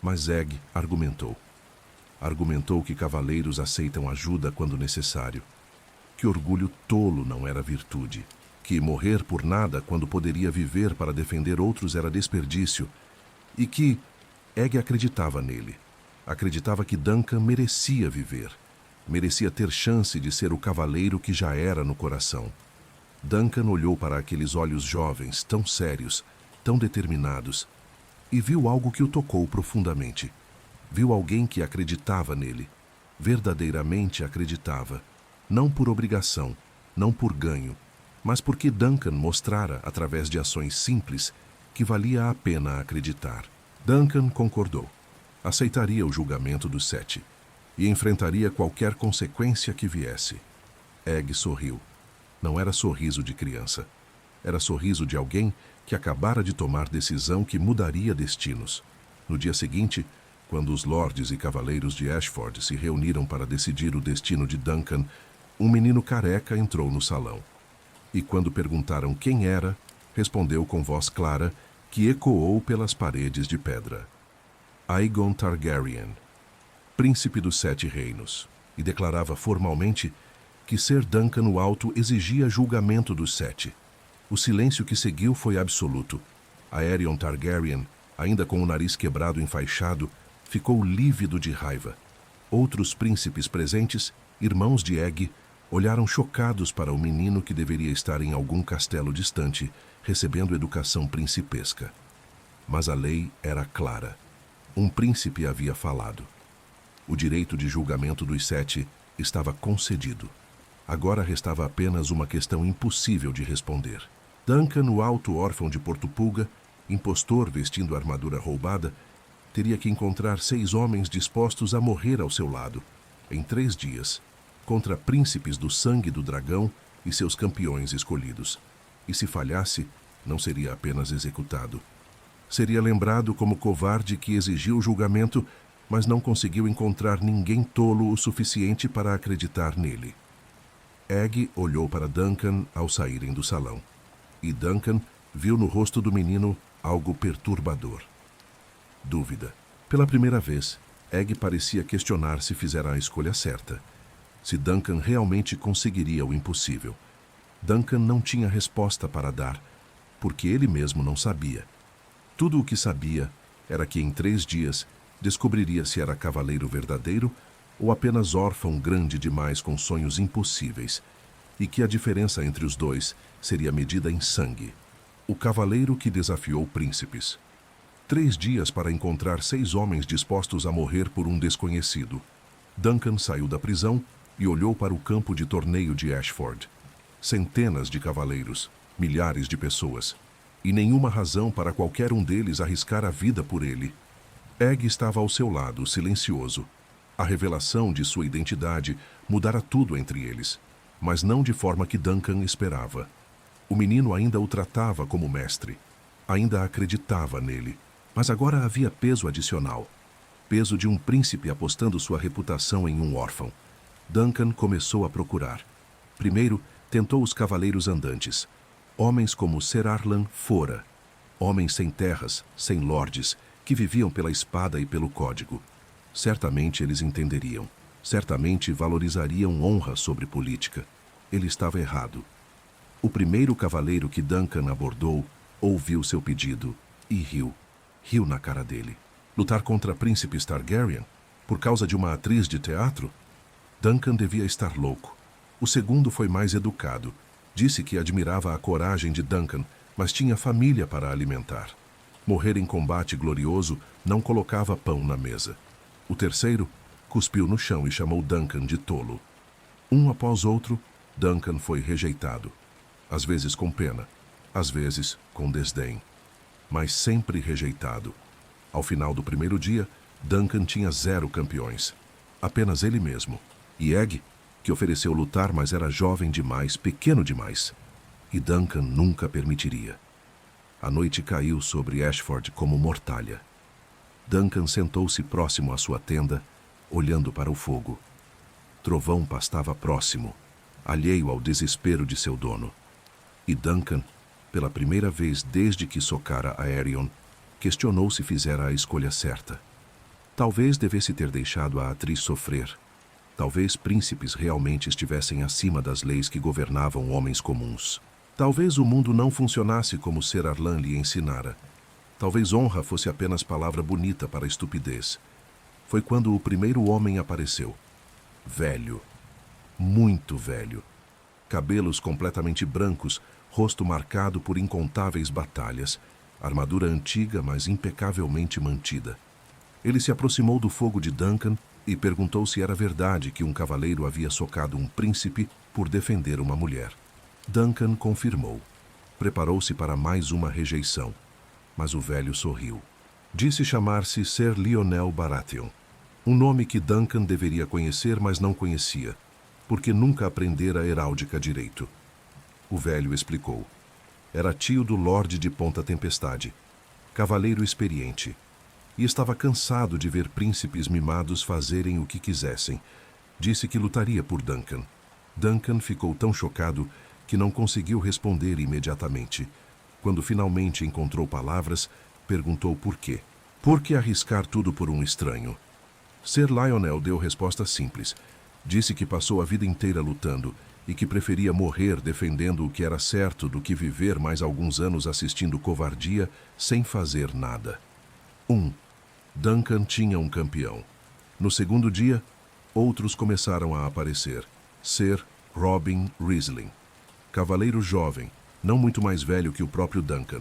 Mas Egg argumentou. Argumentou que cavaleiros aceitam ajuda quando necessário. Que orgulho tolo não era virtude. Que morrer por nada quando poderia viver para defender outros era desperdício. E que Egg acreditava nele. Acreditava que Duncan merecia viver. Merecia ter chance de ser o cavaleiro que já era no coração. Duncan olhou para aqueles olhos jovens, tão sérios, tão determinados, e viu algo que o tocou profundamente. Viu alguém que acreditava nele. Verdadeiramente acreditava. Não por obrigação, não por ganho, mas porque Duncan mostrara, através de ações simples, que valia a pena acreditar. Duncan concordou. Aceitaria o julgamento dos 7 e enfrentaria qualquer consequência que viesse. Egg sorriu. Não era sorriso de criança. Era sorriso de alguém que acabara de tomar decisão que mudaria destinos. No dia seguinte, quando os lordes e cavaleiros de Ashford se reuniram para decidir o destino de Duncan, um menino careca entrou no salão. E quando perguntaram quem era, respondeu com voz clara que ecoou pelas paredes de pedra. Aegon Targaryen, príncipe dos 7 reinos, e declarava formalmente que ser Duncan o Alto exigia julgamento dos 7. O silêncio que seguiu foi absoluto. Aerion Targaryen, ainda com o nariz quebrado enfaixado, ficou lívido de raiva. Outros príncipes presentes, irmãos de Egg, olharam chocados para o menino que deveria estar em algum castelo distante, recebendo educação principesca. Mas a lei era clara. Um príncipe havia falado. O direito de julgamento dos 7 estava concedido. Agora restava apenas uma questão impossível de responder. Duncan, o alto órfão de Porto Pulga, impostor vestindo armadura roubada, teria que encontrar 6 homens dispostos a morrer ao seu lado, em 3 dias, contra príncipes do sangue do dragão e seus campeões escolhidos. E se falhasse, não seria apenas executado. Seria lembrado como covarde que exigiu o julgamento, mas não conseguiu encontrar ninguém tolo o suficiente para acreditar nele. Egg olhou para Duncan ao saírem do salão. E Duncan viu no rosto do menino algo perturbador. Dúvida. Pela primeira vez, Egg parecia questionar se fizera a escolha certa. Se Duncan realmente conseguiria o impossível. Duncan não tinha resposta para dar, porque ele mesmo não sabia. Tudo o que sabia era que em 3 dias descobriria se era cavaleiro verdadeiro ou apenas órfão grande demais com sonhos impossíveis, e que a diferença entre os dois seria medida em sangue. O cavaleiro que desafiou príncipes. 3 dias para encontrar 6 homens dispostos a morrer por um desconhecido. Duncan saiu da prisão e olhou para o campo de torneio de Ashford. Centenas de cavaleiros, milhares de pessoas, e nenhuma razão para qualquer um deles arriscar a vida por ele. Egg estava ao seu lado, silencioso. A revelação de sua identidade mudara tudo entre eles, mas não de forma que Duncan esperava. O menino ainda o tratava como mestre, ainda acreditava nele, mas agora havia peso adicional. Peso de um príncipe apostando sua reputação em um órfão. Duncan começou a procurar. Primeiro, tentou os cavaleiros andantes. Homens como Ser Arlan fora. Homens sem terras, sem lordes, que viviam pela espada e pelo código. Certamente eles entenderiam. Certamente valorizariam honra sobre política. Ele estava errado. O primeiro cavaleiro que Duncan abordou ouviu seu pedido e riu. Riu na cara dele. Lutar contra príncipes Targaryen? Por causa de uma atriz de teatro? Duncan devia estar louco. O segundo foi mais educado. Disse que admirava a coragem de Duncan, mas tinha família para alimentar. Morrer em combate glorioso não colocava pão na mesa. O terceiro cuspiu no chão e chamou Duncan de tolo. Um após outro, Duncan foi rejeitado. Às vezes com pena, às vezes com desdém. Mas sempre rejeitado. Ao final do primeiro dia, Duncan tinha 0 campeões. Apenas ele mesmo. E Egg, que ofereceu lutar, mas era jovem demais, pequeno demais. E Duncan nunca permitiria. A noite caiu sobre Ashford como mortalha. Duncan sentou-se próximo à sua tenda, olhando para o fogo. Trovão pastava próximo, alheio ao desespero de seu dono. E Duncan, pela primeira vez desde que socara Aerion, questionou se fizera a escolha certa. Talvez devesse ter deixado a atriz sofrer. Talvez príncipes realmente estivessem acima das leis que governavam homens comuns. Talvez o mundo não funcionasse como Ser Arlan lhe ensinara. Talvez honra fosse apenas palavra bonita para a estupidez. Foi quando o primeiro homem apareceu. Velho. Muito velho. Cabelos completamente brancos, rosto marcado por incontáveis batalhas, armadura antiga, mas impecavelmente mantida. Ele se aproximou do fogo de Duncan e perguntou se era verdade que um cavaleiro havia socado um príncipe por defender uma mulher. Duncan confirmou. Preparou-se para mais uma rejeição, mas o velho sorriu. Disse chamar-se Ser Lionel Baratheon, um nome que Duncan deveria conhecer, mas não conhecia, porque nunca aprendera a heráldica direito. O velho explicou. Era tio do Lorde de Ponta Tempestade, cavaleiro experiente, e estava cansado de ver príncipes mimados fazerem o que quisessem. Disse que lutaria por Duncan. Duncan ficou tão chocado que não conseguiu responder imediatamente. Quando finalmente encontrou palavras, perguntou por quê. Por que arriscar tudo por um estranho? Ser Lionel deu resposta simples. Disse que passou a vida inteira lutando e que preferia morrer defendendo o que era certo do que viver mais alguns anos assistindo covardia sem fazer nada. 1. Duncan tinha um campeão. No segundo dia, outros começaram a aparecer. Ser Robin Riesling. Cavaleiro jovem, não muito mais velho que o próprio Duncan.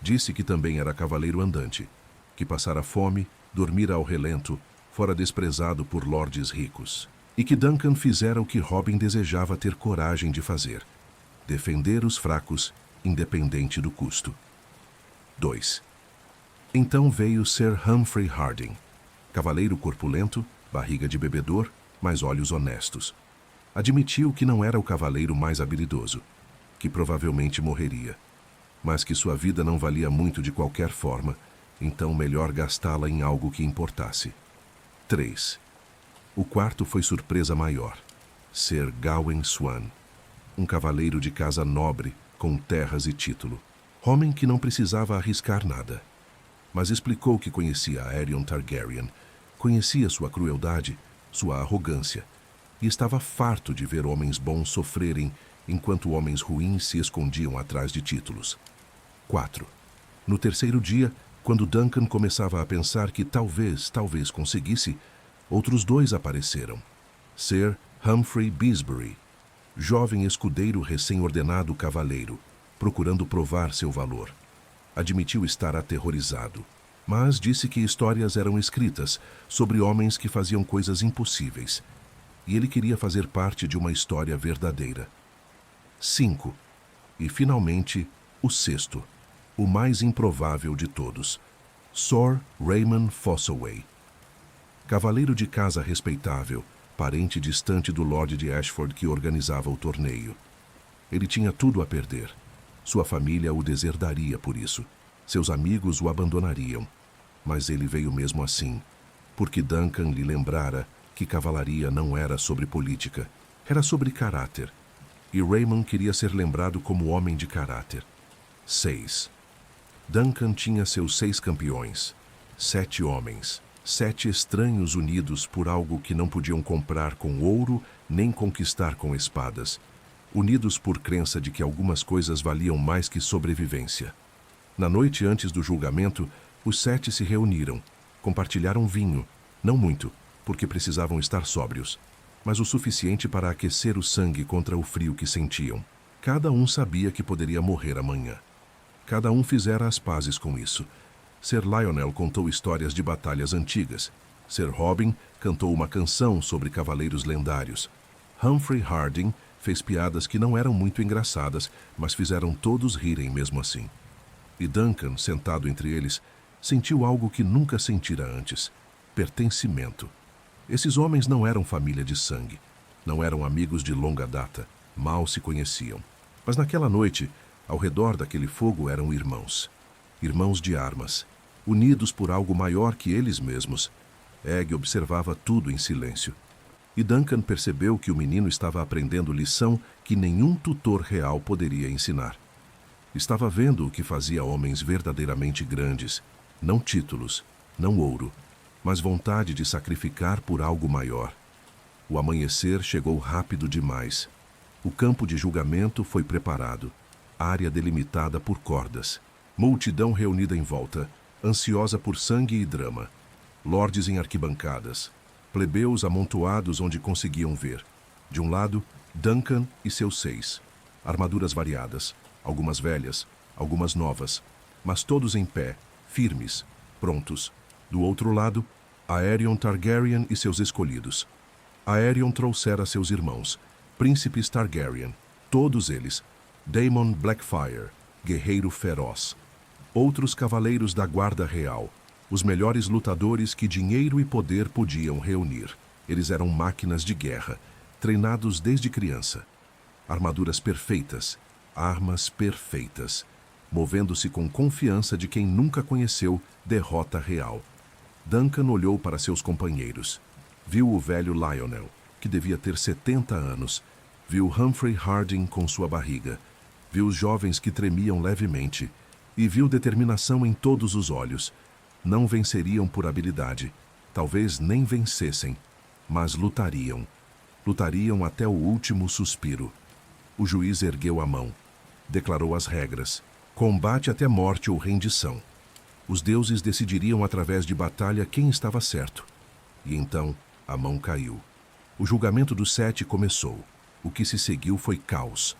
Disse que também era cavaleiro andante, que passara fome, dormira ao relento, fora desprezado por lordes ricos. E que Duncan fizera o que Robin desejava ter coragem de fazer: defender os fracos, independente do custo. 2. Então veio Ser Humphrey Harding, cavaleiro corpulento, barriga de bebedor, mas olhos honestos. Admitiu que não era o cavaleiro mais habilidoso, que provavelmente morreria, mas que sua vida não valia muito de qualquer forma, então melhor gastá-la em algo que importasse. 3. O quarto foi surpresa maior. Ser Gawain Swan, um cavaleiro de casa nobre, com terras e título. Homem que não precisava arriscar nada. Mas explicou que conhecia Aerion Targaryen, conhecia sua crueldade, sua arrogância, e estava farto de ver homens bons sofrerem enquanto homens ruins se escondiam atrás de títulos. 4. No terceiro dia, quando Duncan começava a pensar que talvez conseguisse, outros dois apareceram. Ser Humphrey Beesbury, jovem escudeiro recém-ordenado cavaleiro, procurando provar seu valor. Admitiu estar aterrorizado, mas disse que histórias eram escritas sobre homens que faziam coisas impossíveis, e ele queria fazer parte de uma história verdadeira. 5. E, finalmente, o sexto, o mais improvável de todos, Sir Raymond Fossoway. Cavaleiro de casa respeitável, parente distante do Lorde de Ashford que organizava o torneio. Ele tinha tudo a perder. Sua família o deserdaria por isso. Seus amigos o abandonariam. Mas ele veio mesmo assim, porque Duncan lhe lembrara que cavalaria não era sobre política, era sobre caráter. E Raymond queria ser lembrado como homem de caráter. 6. Duncan tinha seus 6 campeões, 7 homens, 7 estranhos unidos por algo que não podiam comprar com ouro nem conquistar com espadas, unidos por crença de que algumas coisas valiam mais que sobrevivência. Na noite antes do julgamento, os 7 se reuniram, compartilharam vinho, não muito, porque precisavam estar sóbrios, mas o suficiente para aquecer o sangue contra o frio que sentiam. Cada um sabia que poderia morrer amanhã. Cada um fizera as pazes com isso. Ser Lionel contou histórias de batalhas antigas. Ser Robin cantou uma canção sobre cavaleiros lendários. Humphrey Harding fez piadas que não eram muito engraçadas, mas fizeram todos rirem mesmo assim. E Duncan, sentado entre eles, sentiu algo que nunca sentira antes: pertencimento. Esses homens não eram família de sangue, não eram amigos de longa data, mal se conheciam. Mas naquela noite, ao redor daquele fogo eram irmãos. Irmãos de armas, unidos por algo maior que eles mesmos. Egg observava tudo em silêncio. E Duncan percebeu que o menino estava aprendendo lição que nenhum tutor real poderia ensinar. Estava vendo o que fazia homens verdadeiramente grandes, não títulos, não ouro, mas vontade de sacrificar por algo maior. O amanhecer chegou rápido demais. O campo de julgamento foi preparado, área delimitada por cordas. Multidão reunida em volta, ansiosa por sangue e drama. Lordes em arquibancadas, plebeus amontoados onde conseguiam ver. De um lado, Duncan e seus 6. Armaduras variadas, algumas velhas, algumas novas, mas todos em pé, firmes, prontos. Do outro lado, Aerion Targaryen e seus escolhidos. Aerion trouxera seus irmãos, príncipes Targaryen, todos eles. Daemon Blackfyre, guerreiro feroz. Outros cavaleiros da guarda real, os melhores lutadores que dinheiro e poder podiam reunir. Eles eram máquinas de guerra, treinados desde criança. Armaduras perfeitas, armas perfeitas, movendo-se com confiança de quem nunca conheceu derrota real. Duncan olhou para seus companheiros. Viu o velho Lyonel, que devia ter 70 anos. Viu Humphrey Harding com sua barriga. Viu os jovens que tremiam levemente. E viu determinação em todos os olhos. Não venceriam por habilidade. Talvez nem vencessem. Mas lutariam. Lutariam até o último suspiro. O juiz ergueu a mão. Declarou as regras. Combate até morte ou rendição. Os deuses decidiriam através de batalha quem estava certo. E então a mão caiu. O julgamento dos 7 começou. O que se seguiu foi caos.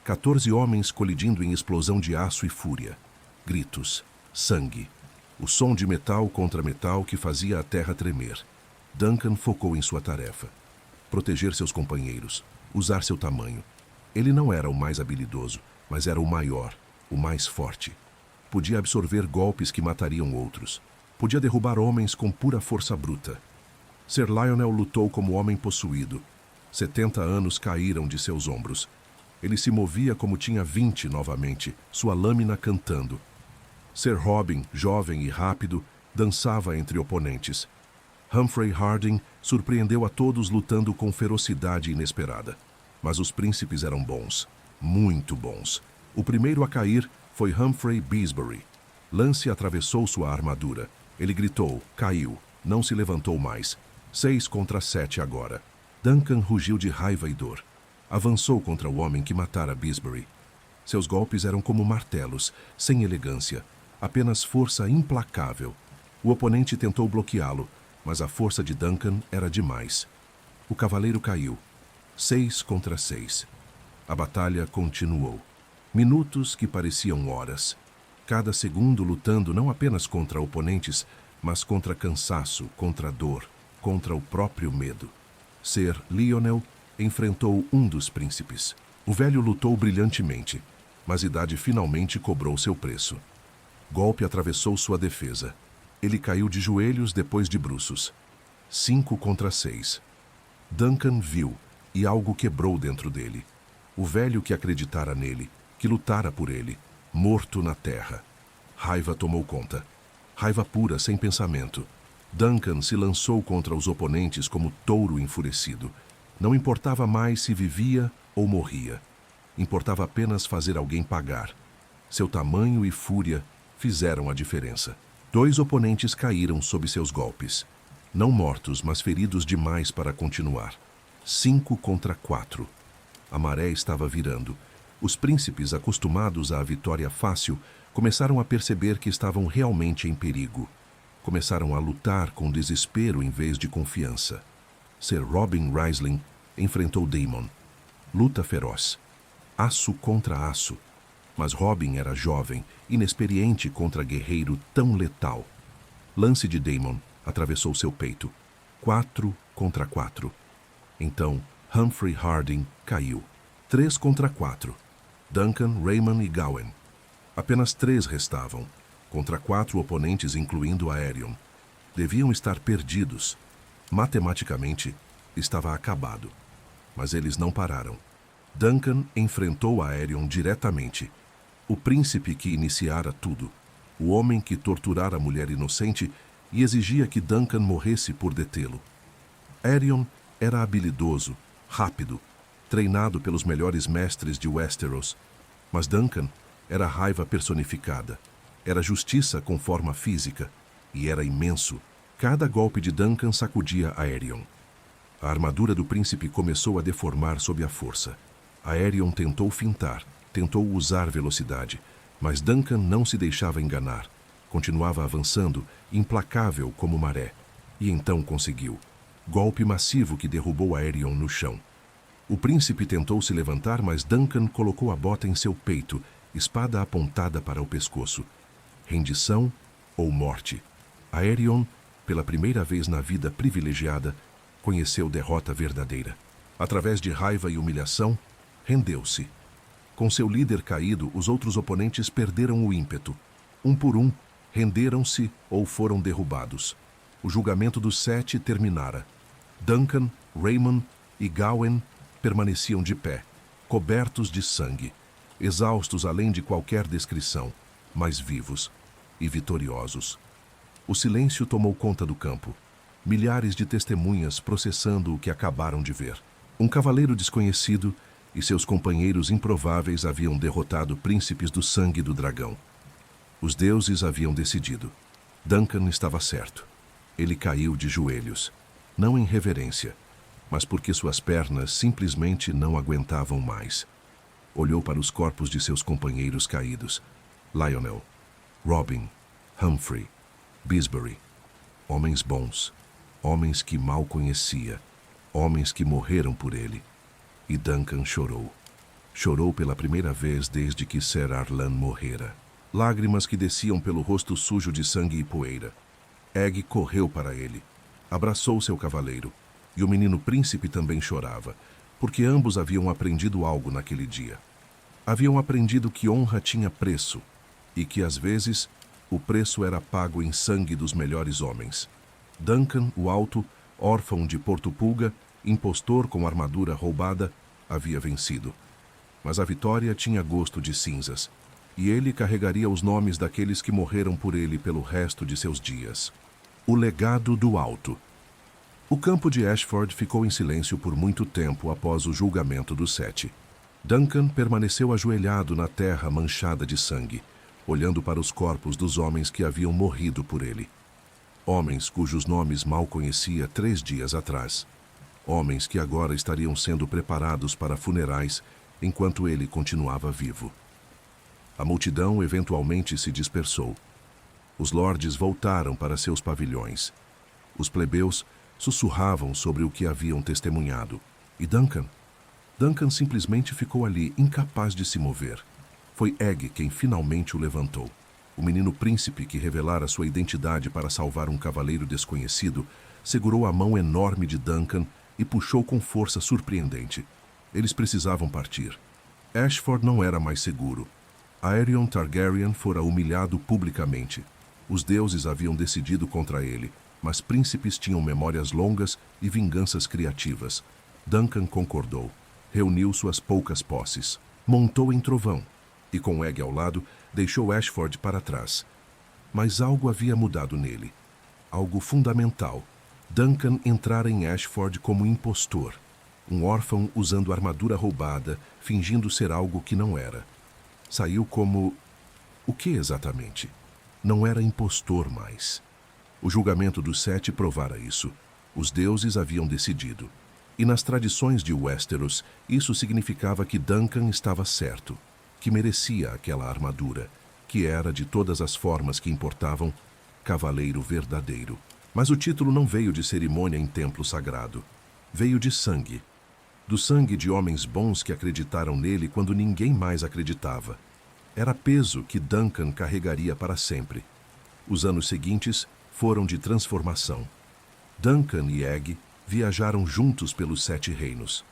14 homens colidindo em explosão de aço e fúria. Gritos, sangue. O som de metal contra metal que fazia a terra tremer. Duncan focou em sua tarefa. Proteger seus companheiros. Usar seu tamanho. Ele não era o mais habilidoso, mas era o maior, o mais forte. Podia absorver golpes que matariam outros. Podia derrubar homens com pura força bruta. Ser Lyonel lutou como homem possuído. 70 anos caíram de seus ombros. Ele se movia como tinha 20 novamente, sua lâmina cantando. Ser Robin, jovem e rápido, dançava entre oponentes. Humphrey Harding surpreendeu a todos lutando com ferocidade inesperada. Mas os príncipes eram bons, muito bons. O primeiro a cair foi Humphrey Beesbury. Lance atravessou sua armadura. Ele gritou, caiu, não se levantou mais. 6 contra 7 agora. Duncan rugiu de raiva e dor. Avançou contra o homem que matara Beesbury. Seus golpes eram como martelos, sem elegância, apenas força implacável. O oponente tentou bloqueá-lo, mas a força de Duncan era demais. O cavaleiro caiu. 6 contra 6. A batalha continuou. Minutos que pareciam horas. Cada segundo lutando não apenas contra oponentes, mas contra cansaço, contra dor, contra o próprio medo. Ser Lyonel enfrentou um dos príncipes. O velho lutou brilhantemente, mas idade finalmente cobrou seu preço. Golpe atravessou sua defesa. Ele caiu de joelhos depois de bruços. 5 contra 6. Duncan viu, e algo quebrou dentro dele. O velho que acreditara nele, que lutara por ele, morto na terra. Raiva tomou conta. Raiva pura, sem pensamento. Duncan se lançou contra os oponentes como touro enfurecido. Não importava mais se vivia ou morria. Importava apenas fazer alguém pagar. Seu tamanho e fúria fizeram a diferença. 2 oponentes caíram sob seus golpes. Não mortos, mas feridos demais para continuar. 5 contra 4. A maré estava virando. Os príncipes, acostumados à vitória fácil, começaram a perceber que estavam realmente em perigo. Começaram a lutar com desespero em vez de confiança. Ser Robin Raisling enfrentou Daemon. Luta feroz. Aço contra aço. Mas Robin era jovem, inexperiente contra guerreiro tão letal. Lance de Daemon atravessou seu peito. 4 contra 4. Então, Humphrey Harding caiu. 3 contra 4. Duncan, Raymond e Gawain. Apenas 3 restavam, contra 4 oponentes, incluindo Aerion. Deviam estar perdidos. Matematicamente, estava acabado. Mas eles não pararam. Duncan enfrentou Aerion diretamente. O príncipe que iniciara tudo. O homem que torturara a mulher inocente e exigia que Duncan morresse por detê-lo. Aerion era habilidoso, rápido, treinado pelos melhores mestres de Westeros. Mas Duncan era raiva personificada. Era justiça com forma física. E era imenso, Cada golpe de Duncan sacudia Aerion. A armadura do príncipe começou a deformar sob a força. Aerion tentou fintar, tentou usar velocidade, mas Duncan não se deixava enganar. Continuava avançando, implacável como maré. E então conseguiu. Golpe massivo que derrubou Aerion no chão. O príncipe tentou se levantar, mas Duncan colocou a bota em seu peito, espada apontada para o pescoço. Rendição ou morte. Aerion, pela primeira vez na vida privilegiada, conheceu derrota verdadeira. Através de raiva e humilhação, rendeu-se. Com seu líder caído, os outros oponentes perderam o ímpeto. Um por um, renderam-se ou foram derrubados. O julgamento dos 7 terminara. Duncan, Raymond e Gawain permaneciam de pé, cobertos de sangue, exaustos além de qualquer descrição, mas vivos e vitoriosos. O silêncio tomou conta do campo. Milhares de testemunhas processando o que acabaram de ver. Um cavaleiro desconhecido e seus companheiros improváveis haviam derrotado príncipes do sangue do dragão. Os deuses haviam decidido. Duncan estava certo. Ele caiu de joelhos, não em reverência, mas porque suas pernas simplesmente não aguentavam mais. Olhou para os corpos de seus companheiros caídos. Lionel, Robin, Humphrey, Bisbury. Homens bons, homens que mal conhecia, homens que morreram por ele. E Duncan chorou. Chorou pela primeira vez desde que Ser Arlan morrera. Lágrimas que desciam pelo rosto sujo de sangue e poeira. Egg correu para ele. Abraçou seu cavaleiro. E o menino príncipe também chorava, porque ambos haviam aprendido algo naquele dia. Haviam aprendido que honra tinha preço, e que, às vezes, o preço era pago em sangue dos melhores homens. Duncan, o alto, órfão de Porto Pulga, impostor com armadura roubada, havia vencido. Mas a vitória tinha gosto de cinzas, e ele carregaria os nomes daqueles que morreram por ele pelo resto de seus dias. O legado do alto. O campo de Ashford ficou em silêncio por muito tempo após o julgamento dos 7. Duncan permaneceu ajoelhado na terra manchada de sangue, olhando para os corpos dos homens que haviam morrido por ele. Homens cujos nomes mal conhecia 3 dias atrás. Homens que agora estariam sendo preparados para funerais enquanto ele continuava vivo. A multidão eventualmente se dispersou. Os lordes voltaram para seus pavilhões. Os plebeus sussurravam sobre o que haviam testemunhado. E Duncan? Duncan simplesmente ficou ali, incapaz de se mover. Foi Egg quem finalmente o levantou. O menino príncipe que revelara sua identidade para salvar um cavaleiro desconhecido segurou a mão enorme de Duncan e puxou com força surpreendente. Eles precisavam partir. Ashford não era mais seguro. Aerion Targaryen fora humilhado publicamente. Os deuses haviam decidido contra ele, mas príncipes tinham memórias longas e vinganças criativas. Duncan concordou. Reuniu suas poucas posses. Montou em trovão. E com Egg ao lado, deixou Ashford para trás. Mas algo havia mudado nele. Algo fundamental. Duncan entrara em Ashford como impostor. Um órfão usando armadura roubada, fingindo ser algo que não era. Saiu como... O que exatamente? Não era impostor mais. O julgamento dos 7 provara isso. Os deuses haviam decidido. E nas tradições de Westeros, isso significava que Duncan estava certo, que merecia aquela armadura, que era, de todas as formas que importavam, cavaleiro verdadeiro. Mas o título não veio de cerimônia em templo sagrado. Veio de sangue. Do sangue de homens bons que acreditaram nele quando ninguém mais acreditava. Era peso que Duncan carregaria para sempre. Os anos seguintes foram de transformação. Duncan e Egg viajaram juntos pelos 7 reinos.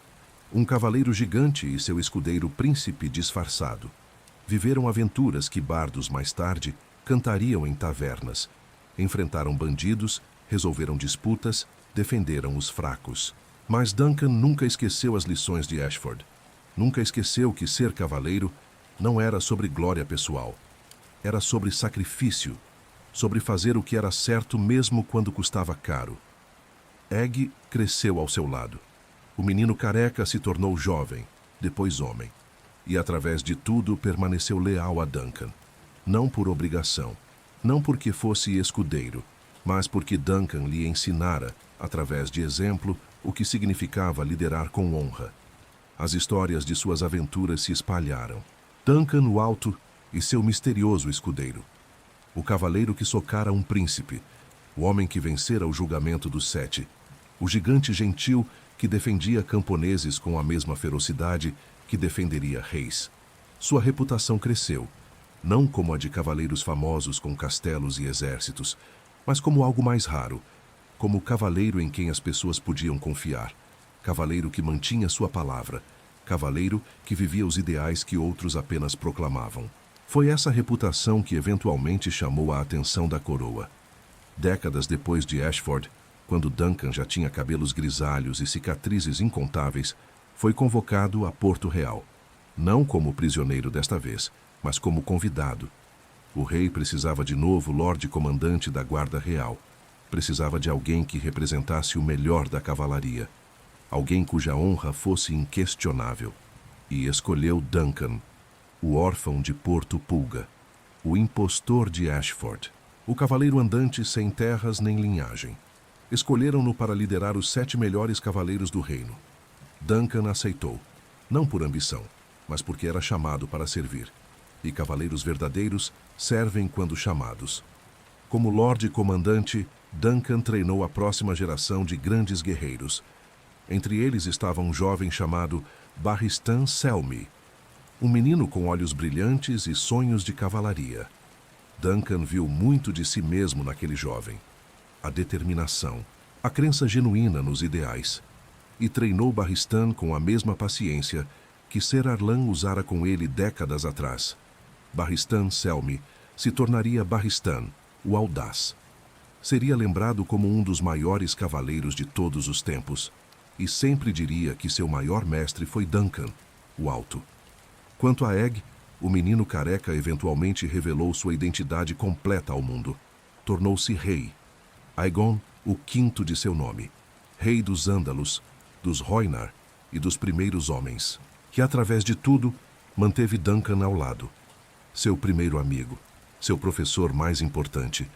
Um cavaleiro gigante e seu escudeiro príncipe disfarçado. Viveram aventuras que bardos mais tarde cantariam em tavernas. Enfrentaram bandidos, resolveram disputas, defenderam os fracos. Mas Duncan nunca esqueceu as lições de Ashford. Nunca esqueceu que ser cavaleiro não era sobre glória pessoal. Era sobre sacrifício, sobre fazer o que era certo mesmo quando custava caro. Egg cresceu ao seu lado. O menino careca se tornou jovem, depois homem. E através de tudo permaneceu leal a Duncan. Não por obrigação, não porque fosse escudeiro, mas porque Duncan lhe ensinara, através de exemplo, o que significava liderar com honra. As histórias de suas aventuras se espalharam. Duncan o Alto e seu misterioso escudeiro. O cavaleiro que socara um príncipe, o homem que vencera o julgamento dos 7, o gigante gentil que defendia camponeses com a mesma ferocidade que defenderia reis. Sua reputação cresceu, não como a de cavaleiros famosos com castelos e exércitos, mas como algo mais raro, como o cavaleiro em quem as pessoas podiam confiar, cavaleiro que mantinha sua palavra, cavaleiro que vivia os ideais que outros apenas proclamavam. Foi essa reputação que eventualmente chamou a atenção da coroa. Décadas depois de Ashford, quando Duncan já tinha cabelos grisalhos e cicatrizes incontáveis, foi convocado a Porto Real, não como prisioneiro desta vez, mas como convidado. O rei precisava de novo Lorde Comandante da Guarda Real. Precisava de alguém que representasse o melhor da cavalaria, alguém cuja honra fosse inquestionável. E escolheu Duncan, o órfão de Porto Pulga, o impostor de Ashford, o cavaleiro andante sem terras nem linhagem. Escolheram-no para liderar os 7 melhores cavaleiros do reino. Duncan aceitou, não por ambição, mas porque era chamado para servir. E cavaleiros verdadeiros servem quando chamados. Como Lorde Comandante, Duncan treinou a próxima geração de grandes guerreiros. Entre eles estava um jovem chamado Barristan Selmy, um menino com olhos brilhantes e sonhos de cavalaria. Duncan viu muito de si mesmo naquele jovem. A determinação, a crença genuína nos ideais. E treinou Barristan com a mesma paciência que Ser Arlan usara com ele décadas atrás. Barristan Selmy se tornaria Barristan, o Audaz. Seria lembrado como um dos maiores cavaleiros de todos os tempos, e sempre diria que seu maior mestre foi Duncan, o Alto. Quanto a Egg, o menino careca eventualmente revelou sua identidade completa ao mundo. Tornou-se rei. Aegon, o 5º de seu nome, rei dos Ândalos, dos Rhoynar e dos primeiros homens, que através de tudo manteve Duncan ao lado. Seu primeiro amigo, seu professor mais importante,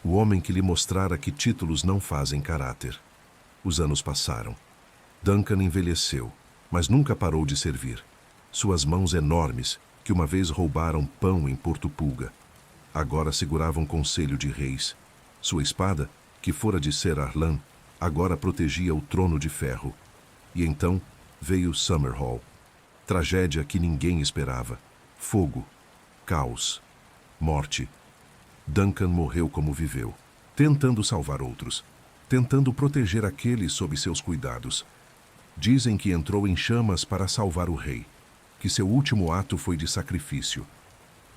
o homem que lhe mostrara que títulos não fazem caráter. Os anos passaram. Duncan envelheceu, mas nunca parou de servir. Suas mãos enormes, que uma vez roubaram pão em Porto Pulga, agora seguravam conselho de reis. Sua espada, que fora de Ser Arlan, agora protegia o trono de ferro. E então veio Summerhall. Tragédia que ninguém esperava. Fogo, caos, morte. Duncan morreu como viveu, tentando salvar outros, tentando proteger aqueles sob seus cuidados. Dizem que entrou em chamas para salvar o rei, que seu último ato foi de sacrifício,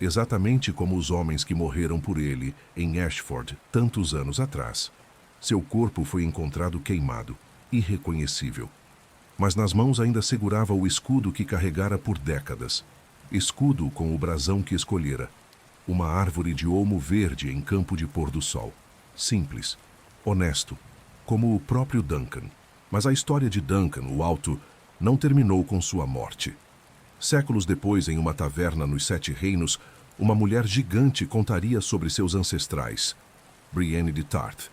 exatamente como os homens que morreram por ele em Ashford tantos anos atrás. Seu corpo foi encontrado queimado, irreconhecível. Mas nas mãos ainda segurava o escudo que carregara por décadas. Escudo com o brasão que escolhera. Uma árvore de olmo verde em campo de pôr do sol. Simples, honesto, como o próprio Duncan. Mas a história de Duncan, o Alto, não terminou com sua morte. Séculos depois, em uma taverna nos 7 reinos, uma mulher gigante contaria sobre seus ancestrais. Brienne de Tarth.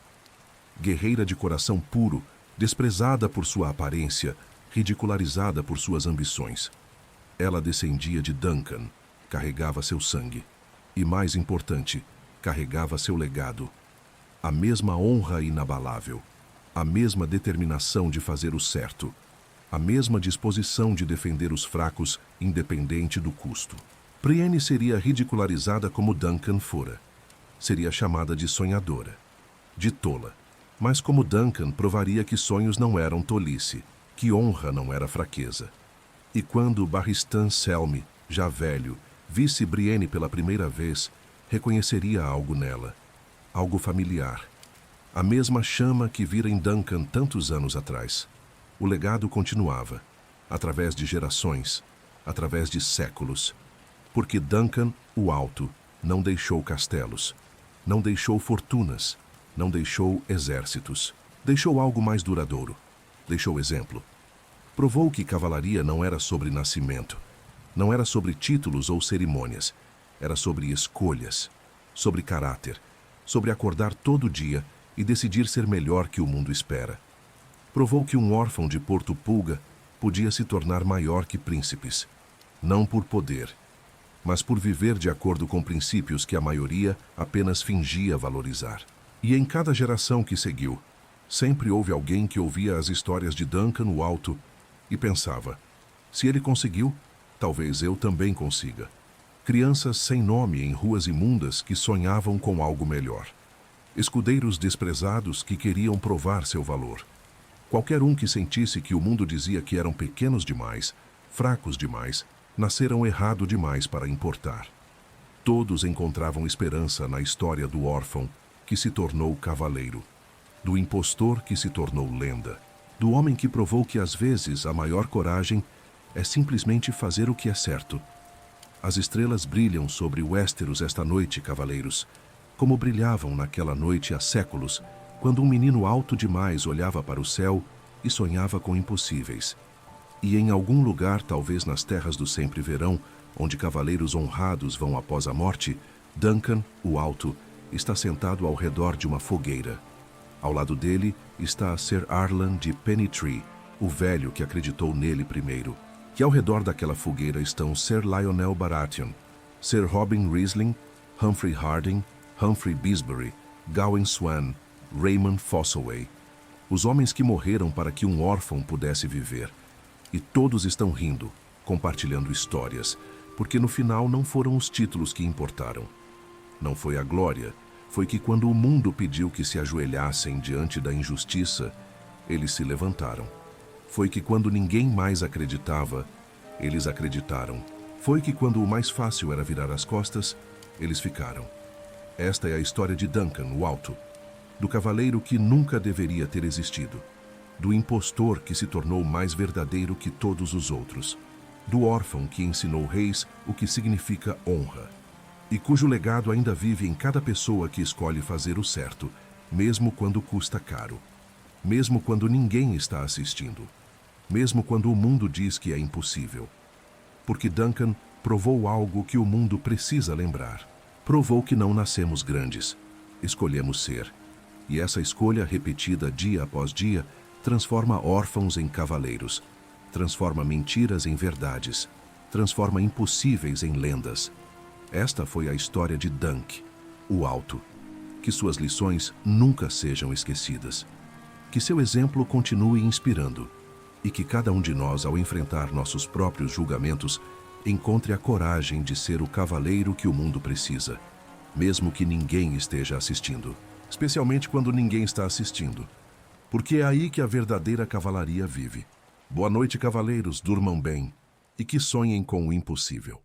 Guerreira de coração puro, desprezada por sua aparência, ridicularizada por suas ambições. Ela descendia de Duncan, carregava seu sangue. E, mais importante, carregava seu legado. A mesma honra inabalável, a mesma determinação de fazer o certo, a mesma disposição de defender os fracos, independente do custo. Brienne seria ridicularizada como Duncan fora. Seria chamada de sonhadora, de tola. Mas como Duncan provaria que sonhos não eram tolice, que honra não era fraqueza. E quando Barristan Selmy, já velho, visse Brienne pela primeira vez, reconheceria algo nela, algo familiar. A mesma chama que vira em Duncan tantos anos atrás. O legado continuava, através de gerações, através de séculos. Porque Duncan, o Alto, não deixou castelos, não deixou fortunas, não deixou exércitos. Deixou algo mais duradouro. Deixou exemplo. Provou que cavalaria não era sobre nascimento, não era sobre títulos ou cerimônias. Era sobre escolhas, sobre caráter, sobre acordar todo dia e decidir ser melhor que o mundo espera. Provou que um órfão de Porto Pulga podia se tornar maior que príncipes, não por poder, mas por viver de acordo com princípios que a maioria apenas fingia valorizar. E em cada geração que seguiu, sempre houve alguém que ouvia as histórias de Duncan o Alto e pensava: se ele conseguiu, talvez eu também consiga. Crianças sem nome em ruas imundas que sonhavam com algo melhor. Escudeiros desprezados que queriam provar seu valor. Qualquer um que sentisse que o mundo dizia que eram pequenos demais, fracos demais, nasceram errado demais para importar. Todos encontravam esperança na história do órfão que se tornou cavaleiro, do impostor que se tornou lenda, do homem que provou que às vezes a maior coragem é simplesmente fazer o que é certo. As estrelas brilham sobre Westeros esta noite, cavaleiros, como brilhavam naquela noite há séculos, quando um menino alto demais olhava para o céu e sonhava com impossíveis. E em algum lugar, talvez nas terras do sempre verão, onde cavaleiros honrados vão após a morte, Duncan, o Alto, está sentado ao redor de uma fogueira. Ao lado dele está Ser Arlan de Pennytree, o velho que acreditou nele primeiro. E ao redor daquela fogueira estão Ser Lionel Baratheon, Ser Robin Riesling, Humphrey Harding, Humphrey Beesbury, Gawain Swan, Raymond Fossoway, os homens que morreram para que um órfão pudesse viver. E todos estão rindo, compartilhando histórias, porque no final não foram os títulos que importaram. Não foi a glória, foi que quando o mundo pediu que se ajoelhassem diante da injustiça, eles se levantaram. Foi que quando ninguém mais acreditava, eles acreditaram. Foi que quando o mais fácil era virar as costas, eles ficaram. Esta é a história de Duncan, o Alto, do cavaleiro que nunca deveria ter existido, do impostor que se tornou mais verdadeiro que todos os outros, do órfão que ensinou reis o que significa honra, e cujo legado ainda vive em cada pessoa que escolhe fazer o certo, mesmo quando custa caro, mesmo quando ninguém está assistindo, mesmo quando o mundo diz que é impossível. Porque Duncan provou algo que o mundo precisa lembrar. Provou que não nascemos grandes, escolhemos ser. E essa escolha repetida dia após dia transforma órfãos em cavaleiros, transforma mentiras em verdades, transforma impossíveis em lendas. Esta foi a história de Dunk, o Alto. Que suas lições nunca sejam esquecidas. Que seu exemplo continue inspirando. E que cada um de nós, ao enfrentar nossos próprios julgamentos, encontre a coragem de ser o cavaleiro que o mundo precisa, mesmo que ninguém esteja assistindo. Especialmente quando ninguém está assistindo. Porque é aí que a verdadeira cavalaria vive. Boa noite, cavaleiros, durmam bem e que sonhem com o impossível.